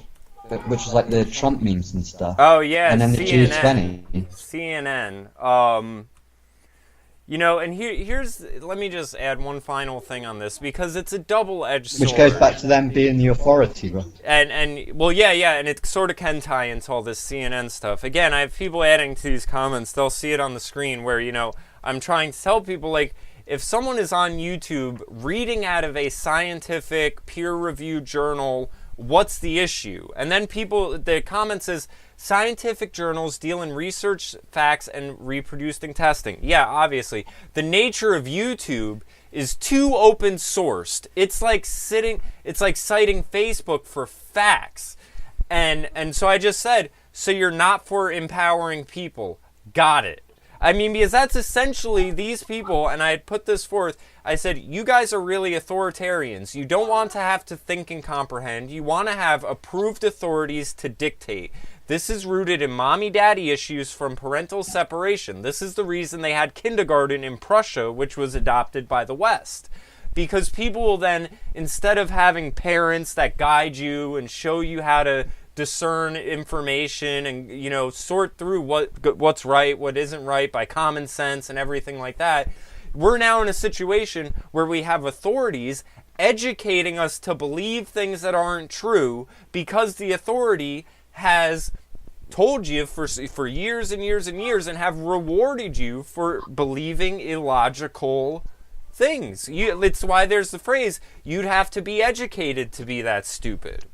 was like the Trump memes and stuff. Oh, yeah, and then CNN. the G20. CNN. You know, and let me just add one final thing on this, because it's a double-edged sword. Which goes back to them being the authority, right? And well, yeah, and it sort of can tie into all this CNN stuff. Again, I have people adding to these comments, they'll see it on the screen where, you know, I'm trying to tell people, like, if someone is on YouTube reading out of a scientific, peer-reviewed journal, what's the issue? And then the comment says, scientific journals deal in research, facts, and reproducing testing. Yeah, obviously. The nature of YouTube is too open-sourced. It's like citing Facebook for facts. And so I just said, so you're not for empowering people. Got it. I mean, because that's essentially these people, and I had put this forth, I said, you guys are really authoritarians. You don't want to have to think and comprehend. You want to have approved authorities to dictate. This is rooted in mommy-daddy issues from parental separation. This is the reason they had kindergarten in Prussia, which was adopted by the West. Because people will then, instead of having parents that guide you and show you how to discern information and, you know, sort through what's right, what isn't right by common sense and everything like that, we're now in a situation where we have authorities educating us to believe things that aren't true because the authority has told you for years and years and years and have rewarded you for believing illogical things. It's why there's the phrase, you'd have to be educated to be that stupid.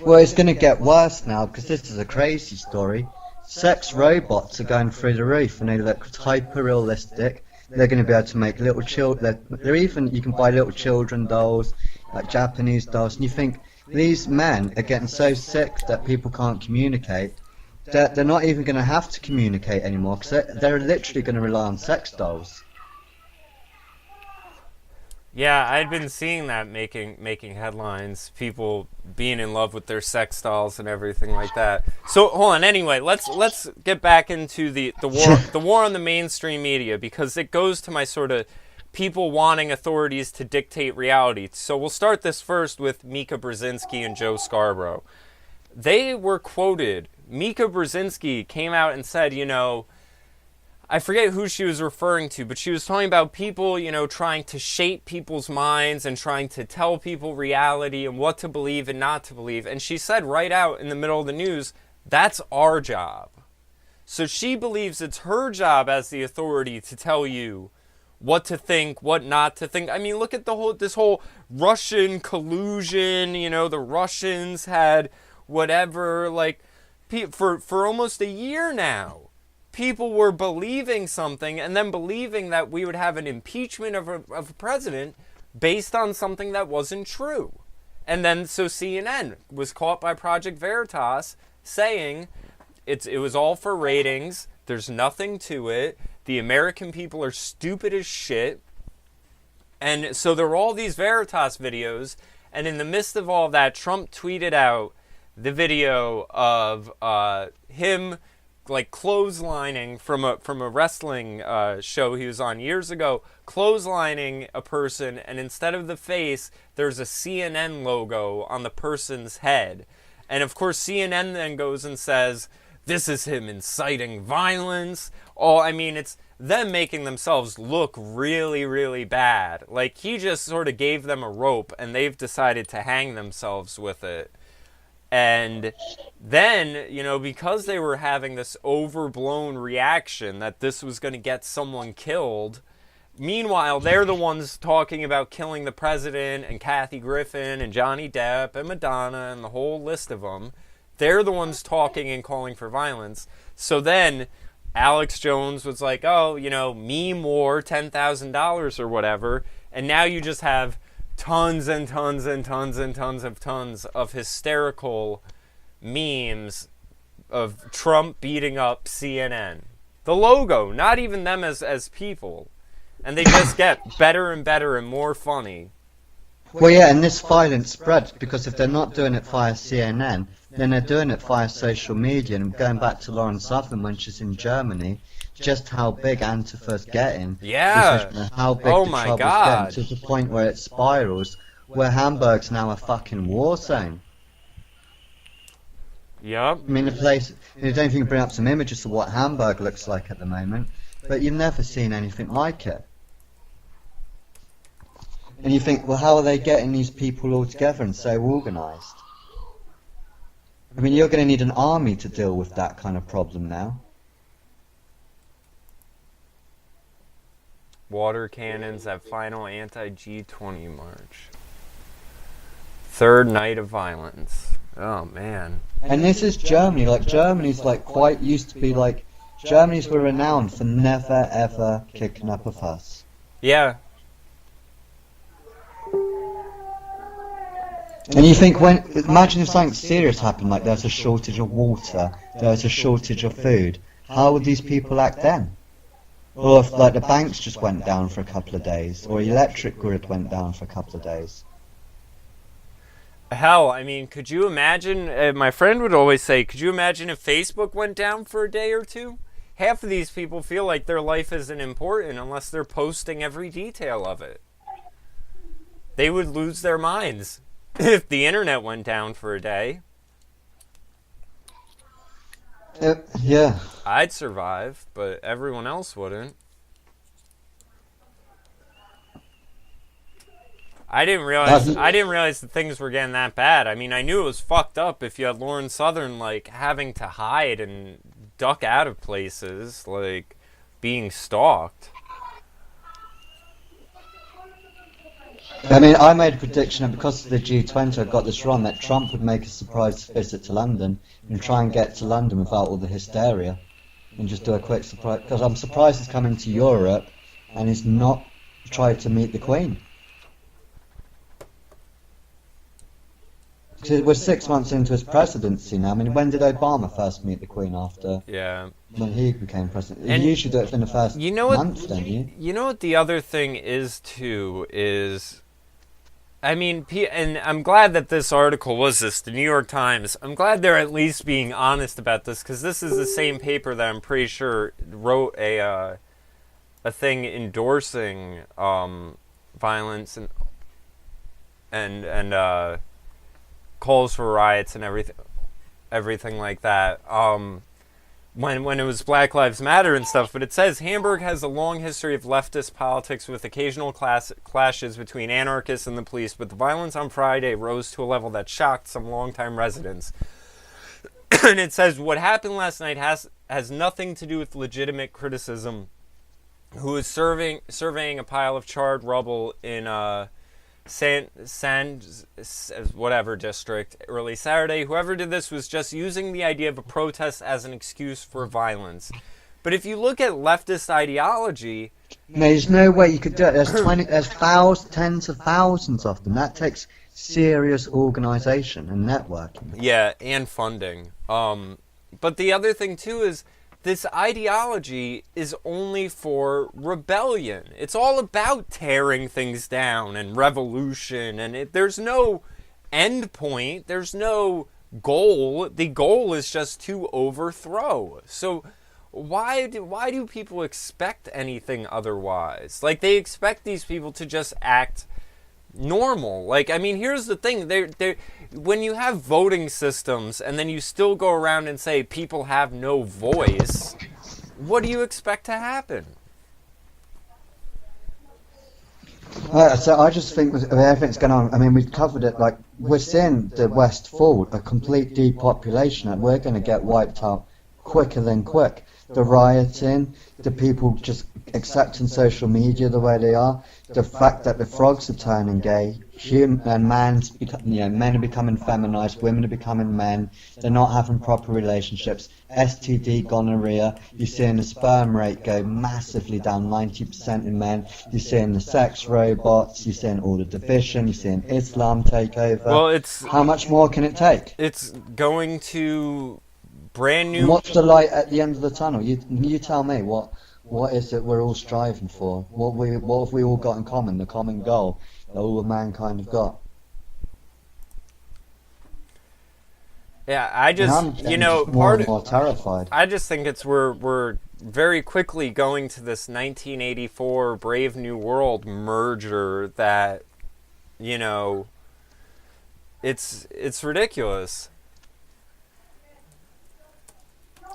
Well, it's going to get worse now, because this is a crazy story. Sex robots are going through the roof, and they look hyper-realistic. They're going to be able to make little children. You can buy little children dolls, like Japanese dolls, and you think, these men are getting so sick that people can't communicate. They're not even going to have to communicate anymore, because they're literally going to rely on sex dolls. Yeah, I'd been seeing that making headlines, people being in love with their sex dolls and everything like that. So hold on. Anyway, let's get back into the war on the mainstream media, because it goes to my sort of people wanting authorities to dictate reality. So we'll start this first with Mika Brzezinski and Joe Scarborough. They were quoted. Mika Brzezinski came out and said, you know, I forget who she was referring to, but she was talking about people, you know, trying to shape people's minds and trying to tell people reality and what to believe and not to believe. And she said right out in the middle of the news, that's our job. So she believes it's her job as the authority to tell you what to think, what not to think. I mean, look at this whole Russian collusion, you know, the Russians had whatever, like, for almost a year now. People were believing something and then believing that we would have an impeachment of a president based on something that wasn't true. And then so CNN was caught by Project Veritas saying it was all for ratings, there's nothing to it, the American people are stupid as shit. And so there were all these Veritas videos, and in the midst of all of that, Trump tweeted out the video of him like clotheslining from a wrestling show he was on years ago, clotheslining a person, and instead of the face, there's a CNN logo on the person's head. And of course, CNN then goes and says, this is him inciting violence. I mean, it's them making themselves look really, really bad. Like, he just sort of gave them a rope, and they've decided to hang themselves with it. And then, you know, because they were having this overblown reaction that this was going to get someone killed, meanwhile, they're the ones talking about killing the president and Kathy Griffin and Johnny Depp and Madonna and the whole list of them. They're the ones talking and calling for violence. So then Alex Jones was like, oh, you know, meme war, $10,000 or whatever. And now you just have tons and tons and tons and tons of hysterical memes of Trump beating up CNN. The logo, not even them as people. And they just get better and better and more funny. Well, yeah, and this violence spreads because if they're not doing it via CNN, then they're doing it via social media. And going back to Lauren Southern when she's in Germany, just how big Antifa's getting. Yeah. How big the trouble's getting to the point where it spirals, where Hamburg's now a fucking war zone. Yep. I mean, the place, I don't think you can bring up some images of what Hamburg looks like at the moment, but you've never seen anything like it. And you think, well, how are they getting these people all together and so organised? I mean, you're going to need an army to deal with that kind of problem now. Water cannons at final anti-G20 march. Third night of violence. Oh, man. And this is Germany. Like, Germany's like quite used to be like, Germany's were renowned for never ever kicking up a fuss. Yeah. And you think, imagine if something serious happened, like there's a shortage of water, there's a shortage of food, how would these people act then? Or if, like, the banks just went down for a couple of days, or electric grid went down for a couple of days. Hell, I mean, could you imagine? My friend would always say, could you imagine if Facebook went down for a day or two? Half of these people feel like their life isn't important unless they're posting every detail of it. They would lose their minds if the internet went down for a day. Yeah. I'd survive, but everyone else wouldn't. I didn't realize that things were getting that bad. I mean, I knew it was fucked up if you had Lauren Southern like having to hide and duck out of places, like being stalked. I mean, I made a prediction that because of the G20 I got this wrong, that Trump would make a surprise visit to London and try and get to London without all the hysteria and just do a quick surprise. Because I'm surprised he's coming to Europe and he's not tried to meet the Queen. We're 6 months into his presidency now. I mean, when did Obama first meet the Queen after? Yeah. When he became president? And You usually do it in the first month, don't you? You know what the other thing is, too, is... I mean, and I'm glad that this article was this, the New York Times. I'm glad they're at least being honest about this, because this is the same paper that I'm pretty sure wrote a thing endorsing violence and calls for riots and everything like that. When it was Black Lives Matter and stuff, but it says Hamburg has a long history of leftist politics with occasional clashes between anarchists and the police, but the violence on Friday rose to a level that shocked some longtime residents. And it says what happened last night has nothing to do with legitimate criticism. Who is surveying a pile of charred rubble in whatever district early Saturday. Whoever did this was just using the idea of a protest as an excuse for violence. But if you look at leftist ideology, There's no way you could do it. There's tens of thousands of them. That takes serious organisation and networking. yeah, and funding. But the other thing too is this ideology is only for rebellion. It's all about tearing things down and revolution, and there's no end point. There's no goal. The goal is just to overthrow. So why do people expect anything otherwise? Like, they expect these people to just act normal. Like, I mean, here's the thing. When you have voting systems and then you still go around and say people have no voice, what do you expect to happen? So I just think with everything that's going on, I mean, we've covered it, like, we're seeing the West fall, a complete depopulation, and we're going to get wiped out quicker than quick. The rioting, the people just accepting social media the way they are, the fact that the frogs are turning gay, men are becoming feminized, women are becoming men, they're not having proper relationships, STD, gonorrhea, you're seeing the sperm rate go massively down, 90% in men, you're seeing the sex robots, you're seeing all the division, you're seeing Islam take over. Well, how much more can it take? It's going to brand new... What's the light at the end of the tunnel? You tell me, what is it we're all striving for? What have we all got in common? The common goal that all of mankind have got. Yeah, I just, more terrified. I just think we're very quickly going to this 1984 Brave New World merger that, it's ridiculous.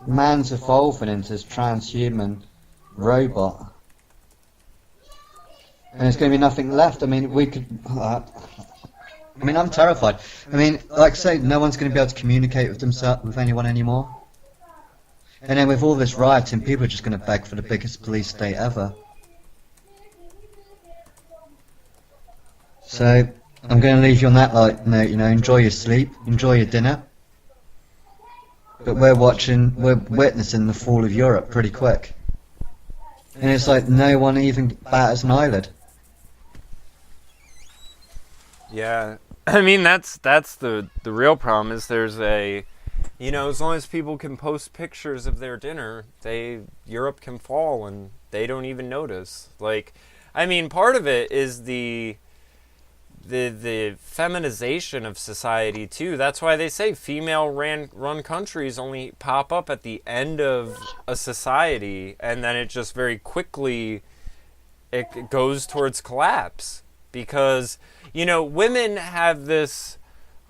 Man's evolving into this transhuman robot, and there's going to be nothing left. I mean, I'm terrified. I mean, like I say, no one's going to be able to communicate with anyone anymore. And then with all this rioting, people are just going to beg for the biggest police state ever. So I'm going to leave you on that note. Enjoy your sleep, enjoy your dinner. But we're witnessing the fall of Europe pretty quick. And it's like no one even batters an eyelid. Yeah, I mean, that's the real problem is there's as long as people can post pictures of their dinner, Europe can fall and they don't even notice. Like, I mean, part of it is the the feminization of society too. That's why they say female-run countries only pop up at the end of a society, and then it just very quickly it goes towards collapse, because women have this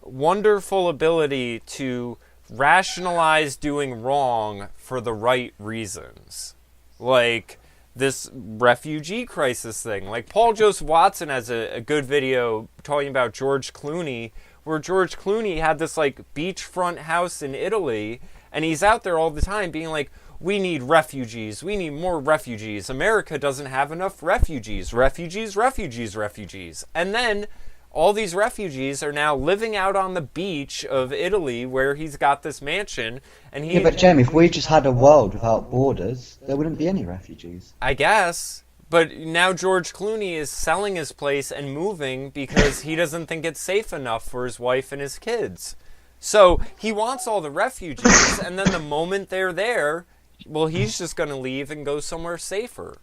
wonderful ability to rationalize doing wrong for the right reasons, like this refugee crisis thing. Like Paul Joseph Watson has a good video talking about George Clooney, where George Clooney had this like beachfront house in Italy, and he's out there all the time being like, we need refugees, we need more refugees, America doesn't have enough refugees, and then all these refugees are now living out on the beach of Italy where he's got this mansion. And Yeah, but Jamie, if we just had a world without borders, there wouldn't be any refugees. I guess. But now George Clooney is selling his place and moving because he doesn't think it's safe enough for his wife and his kids. So he wants all the refugees, and then the moment they're there, well, he's just going to leave and go somewhere safer.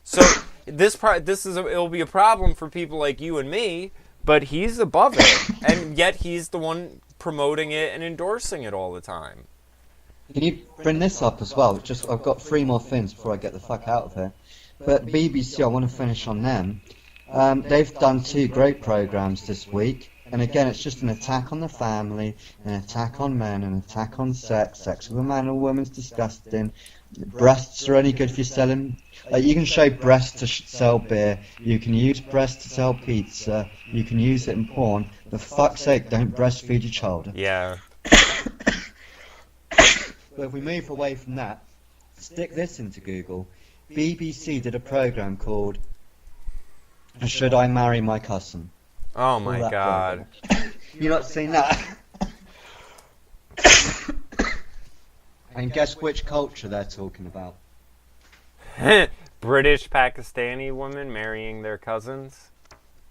So it'll be a problem for people like you and me, but he's above it, and yet he's the one promoting it and endorsing it all the time. Can you bring this up as well? I've got 3 more things before I get the fuck out of here. But BBC, I want to finish on them. They've done 2 great programs this week, and again, it's just an attack on the family, an attack on men, an attack on sex. Sex with a man or woman's disgusting. Breasts are only good if you're selling. You can show breasts to sell beer. You can use breasts to sell pizza. You can use it in porn. For fuck's sake, don't breastfeed your child. Yeah. But if we move away from that, stick this into Google. BBC did a program called "Should I Marry My Cousin?" Oh my God. You not seen that? And guess which culture they're talking about? British Pakistani women marrying their cousins.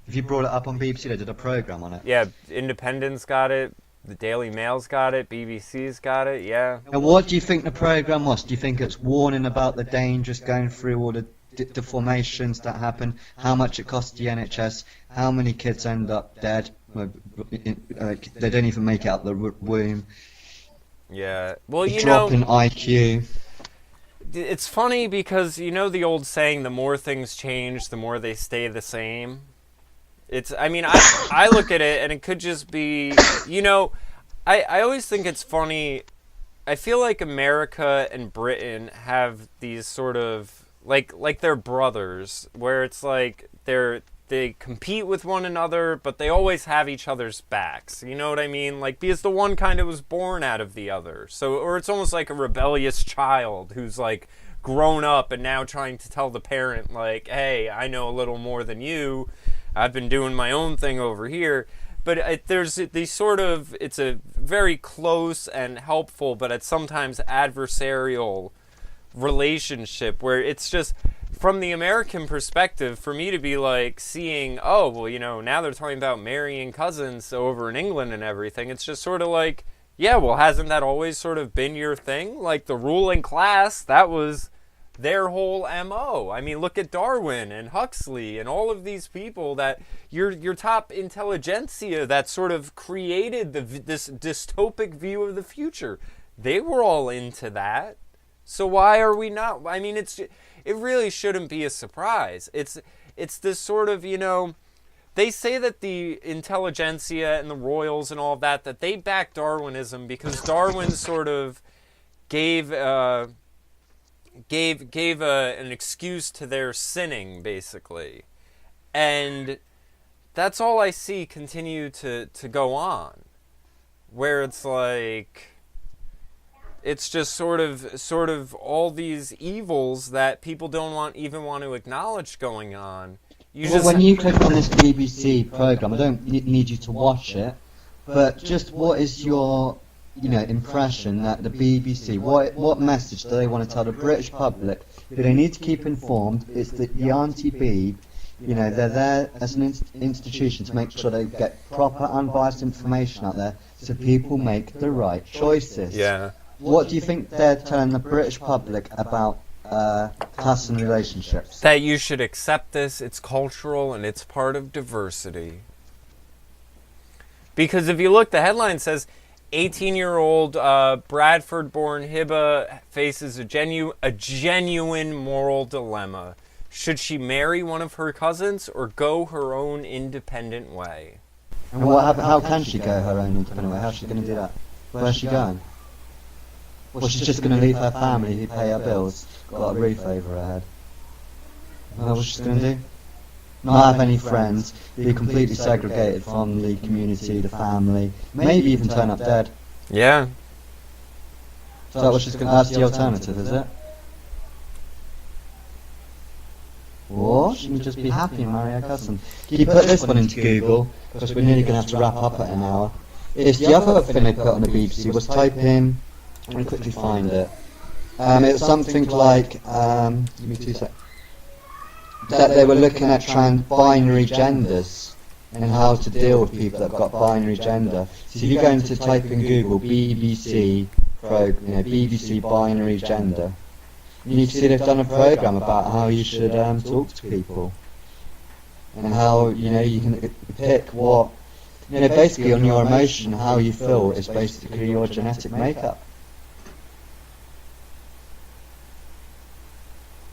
If you brought it up on BBC, they did a program on it. Yeah, Independent's got it. The Daily Mail's got it. BBC's got it. Yeah. And what do you think the program was? Do you think it's warning about the dangers going through all the deformations that happen? How much it costs the NHS? How many kids end up dead? They don't even make it out the womb. Yeah. Well, Drop in IQ. It's funny because the old saying, the more things change, the more they stay the same. I look at it and it could just be, I always think it's funny. I feel like America and Britain have these sort of, like they're brothers, where it's like they compete with one another, but they always have each other's backs. You know what I mean? Like, because the one kind of was born out of the other. So, or it's almost like a rebellious child who's like grown up and now trying to tell the parent, like, hey, I know a little more than you. I've been doing my own thing over here. But there's these sort of, it's a very close and helpful, but it's sometimes adversarial relationship where it's just, from the American perspective, for me to be like seeing, oh, well, now they're talking about marrying cousins over in England and everything. It's just sort of like, yeah, well, hasn't that always sort of been your thing? Like the ruling class, that was their whole MO. I mean, look at Darwin and Huxley and all of these people that your top intelligentsia that sort of created this dystopic view of the future. They were all into that. So why are we not? I mean, it really shouldn't be a surprise. It's this sort of, they say that the intelligentsia and the royals and all of that they back Darwinism because Darwin sort of gave an excuse to their sinning, basically. And that's all I see continue to go on. Where it's like, it's just sort of all these evils that people don't even want to acknowledge going on. When you click on this BBC program, I don't need you to watch it, but just what is your impression that the BBC, what message do they want to tell the British public? Do they need to keep informed? It's the anti-Beeb, they're there as an institution to make sure they get proper, unbiased information out there so people make the right choices. Yeah. What do you think they're telling the British public about class and relationships? That you should accept this, it's cultural, and it's part of diversity. Because if you look, the headline says 18-year-old Bradford-born Hiba faces a genuine moral dilemma. Should she marry one of her cousins or go her own independent way? And what happened? How can she go her own independent way? How's she going to do that? Where's she going? Well, she's just going to leave her family who pay her bills, got a roof over her head. And that's what she's going to do? Not have any friends, be completely segregated from the community, the family, maybe even turn up dead. Yeah. Is that what she's going to... That's the alternative, is it? Or she can just be happy and marry her cousin. Can you put this one into Google? Because we're nearly going to have to wrap up at an hour. It's the other thing they put on the BBC was type in... Let me quickly find it. It was something like... give me 2 seconds. That they were looking at binary genders and how to deal with people that have got binary gender. So if you go into type in Google BBC BBC binary gender, and you can see they've done a program about how you should talk to people and how you can pick what basically on your emotion, how you feel is basically your genetic makeup.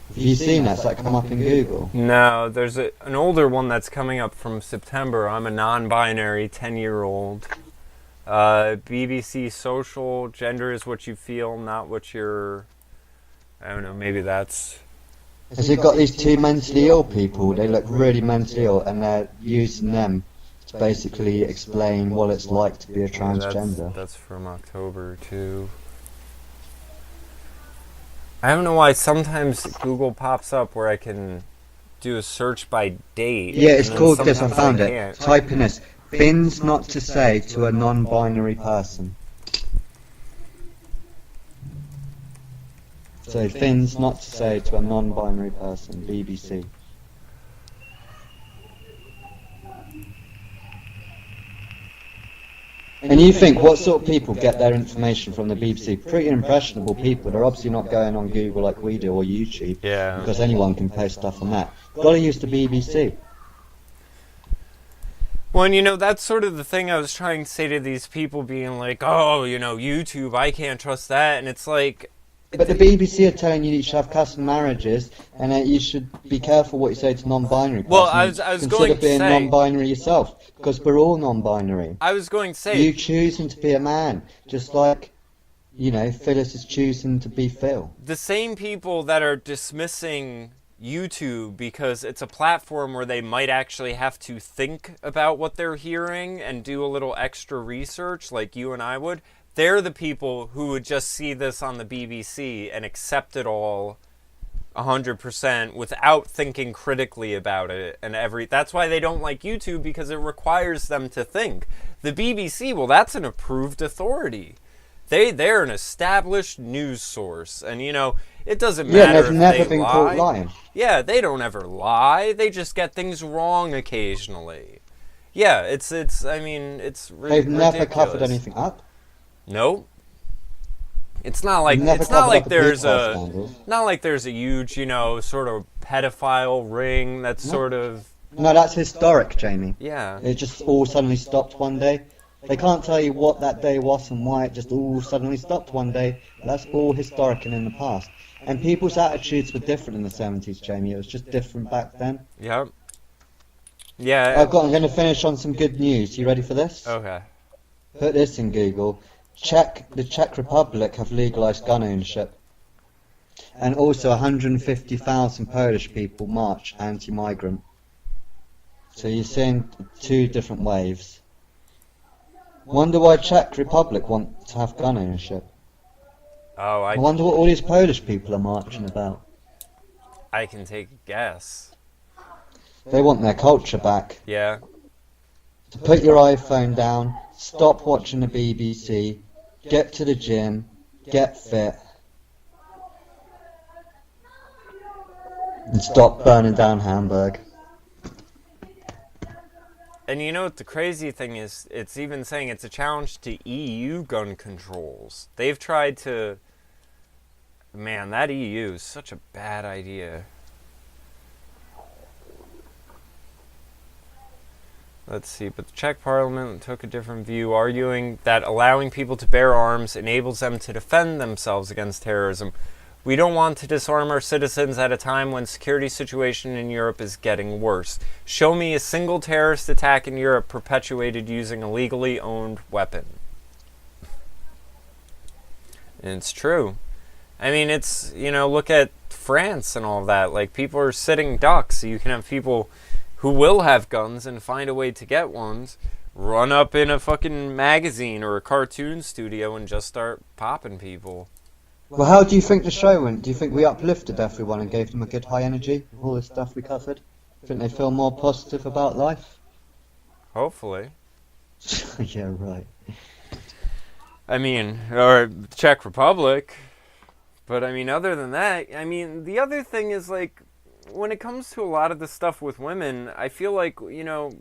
Have you seen that? It's like come up in Google. No, there's an older one that's coming up from September. I'm a non-binary 10-year-old. BBC social, gender is what you feel, not what you're... I don't know, maybe that's... Has it got these two mentally ill people? They look really mentally ill, and they're using them to basically explain what it's like to be a transgender. That's from October, too. I don't know why sometimes Google pops up where I can do a search by date. Yeah, it's called this, I found it. Type in this. Things not to say to a non-binary person. So, things not to say to a non-binary person, BBC. And you think, what sort of people get their information from the BBC? Pretty impressionable people. They're obviously not going on Google like we do, or YouTube. Yeah. Because anyone can post stuff on that. Gotta use the BBC. Well, and that's sort of the thing I was trying to say to these people being like, oh, YouTube, I can't trust that. And it's like... But the BBC are telling you should have custom marriages, and that you should be careful what you say to non-binary people. Well, I was going to say... Consider being non-binary yourself, because we're all non-binary. I was going to say... You choosing to be a man, just like, Phyllis is choosing to be Phil. The same people that are dismissing YouTube because it's a platform where they might actually have to think about what they're hearing and do a little extra research like you and I would... They're the people who would just see this on the BBC and accept it all 100% without thinking critically about it. That's why they don't like YouTube, because it requires them to think. The BBC, well, that's an approved authority. They're an established news source, and it doesn't matter if they've never they been lie. caught lying. Yeah, they don't ever lie. They just get things wrong occasionally. Yeah, it's ridiculous. They've never covered anything up. No, it's not like there's a huge sort of pedophile ring that's sort of... No, that's historic, Jamie. Yeah. It just all suddenly stopped one day. They can't tell you what that day was and why it just all suddenly stopped one day. That's all historic and in the past. And people's attitudes were different in the 70s, Jamie. It was just different back then. Yeah. Yeah. I'm going to finish on some good news. You ready for this? Okay. Put this in Google. The Czech Republic have legalized gun ownership. And also 150,000 Polish people march anti-migrant. So you're seeing two different waves. Wonder why Czech Republic want to have gun ownership. Oh, I wonder what all these Polish people are marching about. I can take a guess. They want their culture back. Yeah. So put your iPhone down, stop watching the BBC, get to the gym, get fit, and stop burning down Hamburg. And what the crazy thing is, it's even saying it's a challenge to EU gun controls. They've tried to... Man, that EU is such a bad idea. Let's see, but the Czech parliament took a different view, arguing that allowing people to bear arms enables them to defend themselves against terrorism. We don't want to disarm our citizens at a time when security situation in Europe is getting worse. Show me a single terrorist attack in Europe perpetuated using a legally owned weapon. And it's true. I mean, it's, you know, look at France and all of that. Like, people are sitting ducks. So you can have people who will have guns and find a way to get ones, run up in a fucking magazine or a cartoon studio and just start popping people. Well, how do you think the show went? Do you think we uplifted everyone and gave them a good high energy? All this stuff we covered? Think they feel more positive about life? Hopefully. Yeah, right. I mean, or Czech Republic. But I mean, other than that, I mean, the other thing is, like, when it comes to a lot of the stuff with women, I feel like, you know,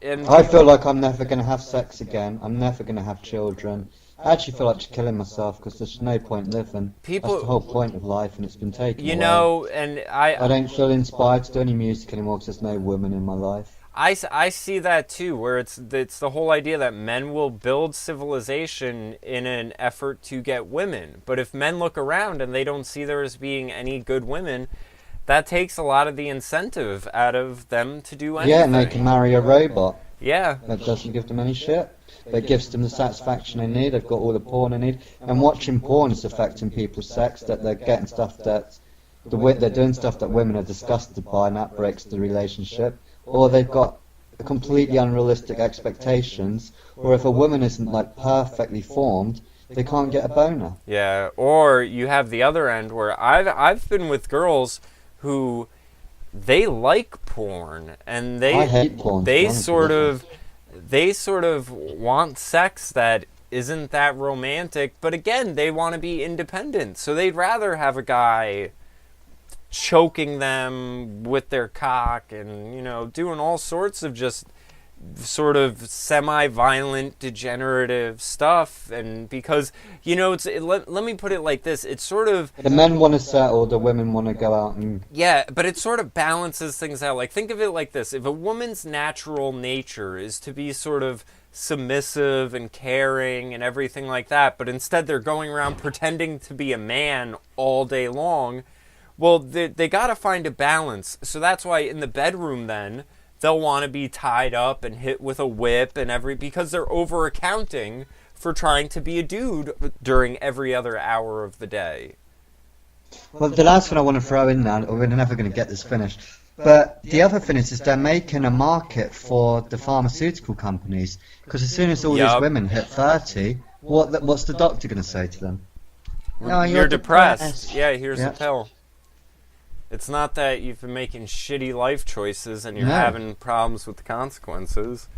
and I feel like I'm never going to have sex again. I'm never going to have children. I actually feel like just killing myself because there's no point living. That's the whole point of life, and it's been taken away. You know, and I don't feel inspired to do any music anymore because there's no women in my life. I see that too, where it's the whole idea that men will build civilization in an effort to get women. But if men look around and they don't see there as being any good women, that takes a lot of the incentive out of them to do anything. Yeah, and they can marry a robot. Yeah. That doesn't give them any shit. That gives them the satisfaction they need. They've got all the porn they need. And watching porn is affecting people's sex, that they're getting stuff that... they're doing stuff that women are disgusted by, and that breaks the relationship. Or they've got completely unrealistic expectations. Or if a woman isn't, like, perfectly formed, they can't get a boner. Yeah, or you have the other end where I've been with girls who they like porn, and I hate porn. they sort of want sex that isn't that romantic, but again, they want to be independent, so they'd rather have a guy choking them with their cock and, you know, doing all sorts of just sort of semi-violent, degenerative stuff. And because, you know, let me put it like this, it's sort of... The men want to settle, the women want to go out and... Yeah, but it sort of balances things out. Like, think of it like this. If a woman's natural nature is to be sort of submissive and caring and everything like that, but instead they're going around pretending to be a man all day long, well, they got to find a balance. So that's why in the bedroom then, they'll want to be tied up and hit with a whip and because they're over accounting for trying to be a dude during every other hour of the day. Well, the last thing I want to throw in now, we're never going to get this finished, but the other thing is they're making a market for the pharmaceutical companies, because as soon as all these women hit 30, what's the doctor going to say to them? No, you're depressed. Yeah, here's a pill. It's not that you've been making shitty life choices and you're having problems with the consequences.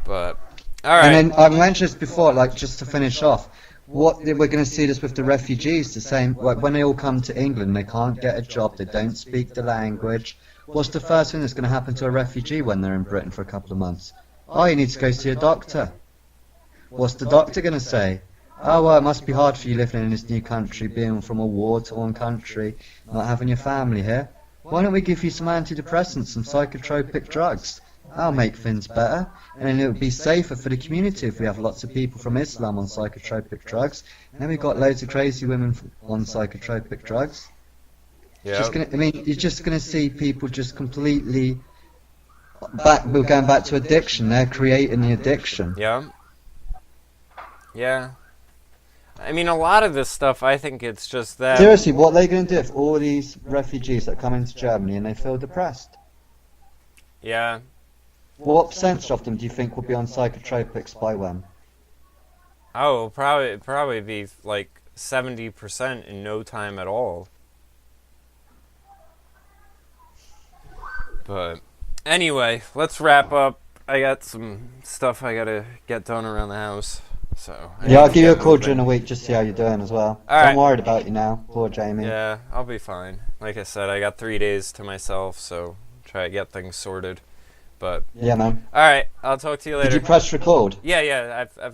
But, alright. And then, I mentioned this before, like, just to finish off, we're going to see this with the refugees, the same, like, when they all come to England, they can't get a job, they don't speak the language. What's the first thing that's going to happen to a refugee when they're in Britain for a couple of months? Oh, you need to go see a doctor. What's the doctor going to say? Oh, well, it must be hard for you living in this new country, being from a war-torn country, not having your family here. Why don't we give you some antidepressants, some psychotropic drugs? That'll make things better, and then it would be safer for the community if we have lots of people from Islam on psychotropic drugs. And then we've got loads of crazy women on psychotropic drugs. Yeah. You're just going to see people just completely we're going back to addiction. They're creating the addiction. Yeah. Yeah. I mean, a lot of this stuff, I think it's just that... Seriously, what are they going to do if all these refugees that come into Germany and they feel depressed? Yeah. What percentage of them do you think will be on psychotropics by when? Oh, probably be like 70% in no time at all. But anyway, let's wrap up. I got some stuff I gotta get done around the house. So yeah, I'll give you a call during the week just to see how you're doing as well. I'm worried about you now, poor Jamie. Yeah, I'll be fine. Like I said, I got 3 days to myself, so try to get things sorted. But yeah, man. All right, I'll talk to you later. Did you press record? Yeah, I've got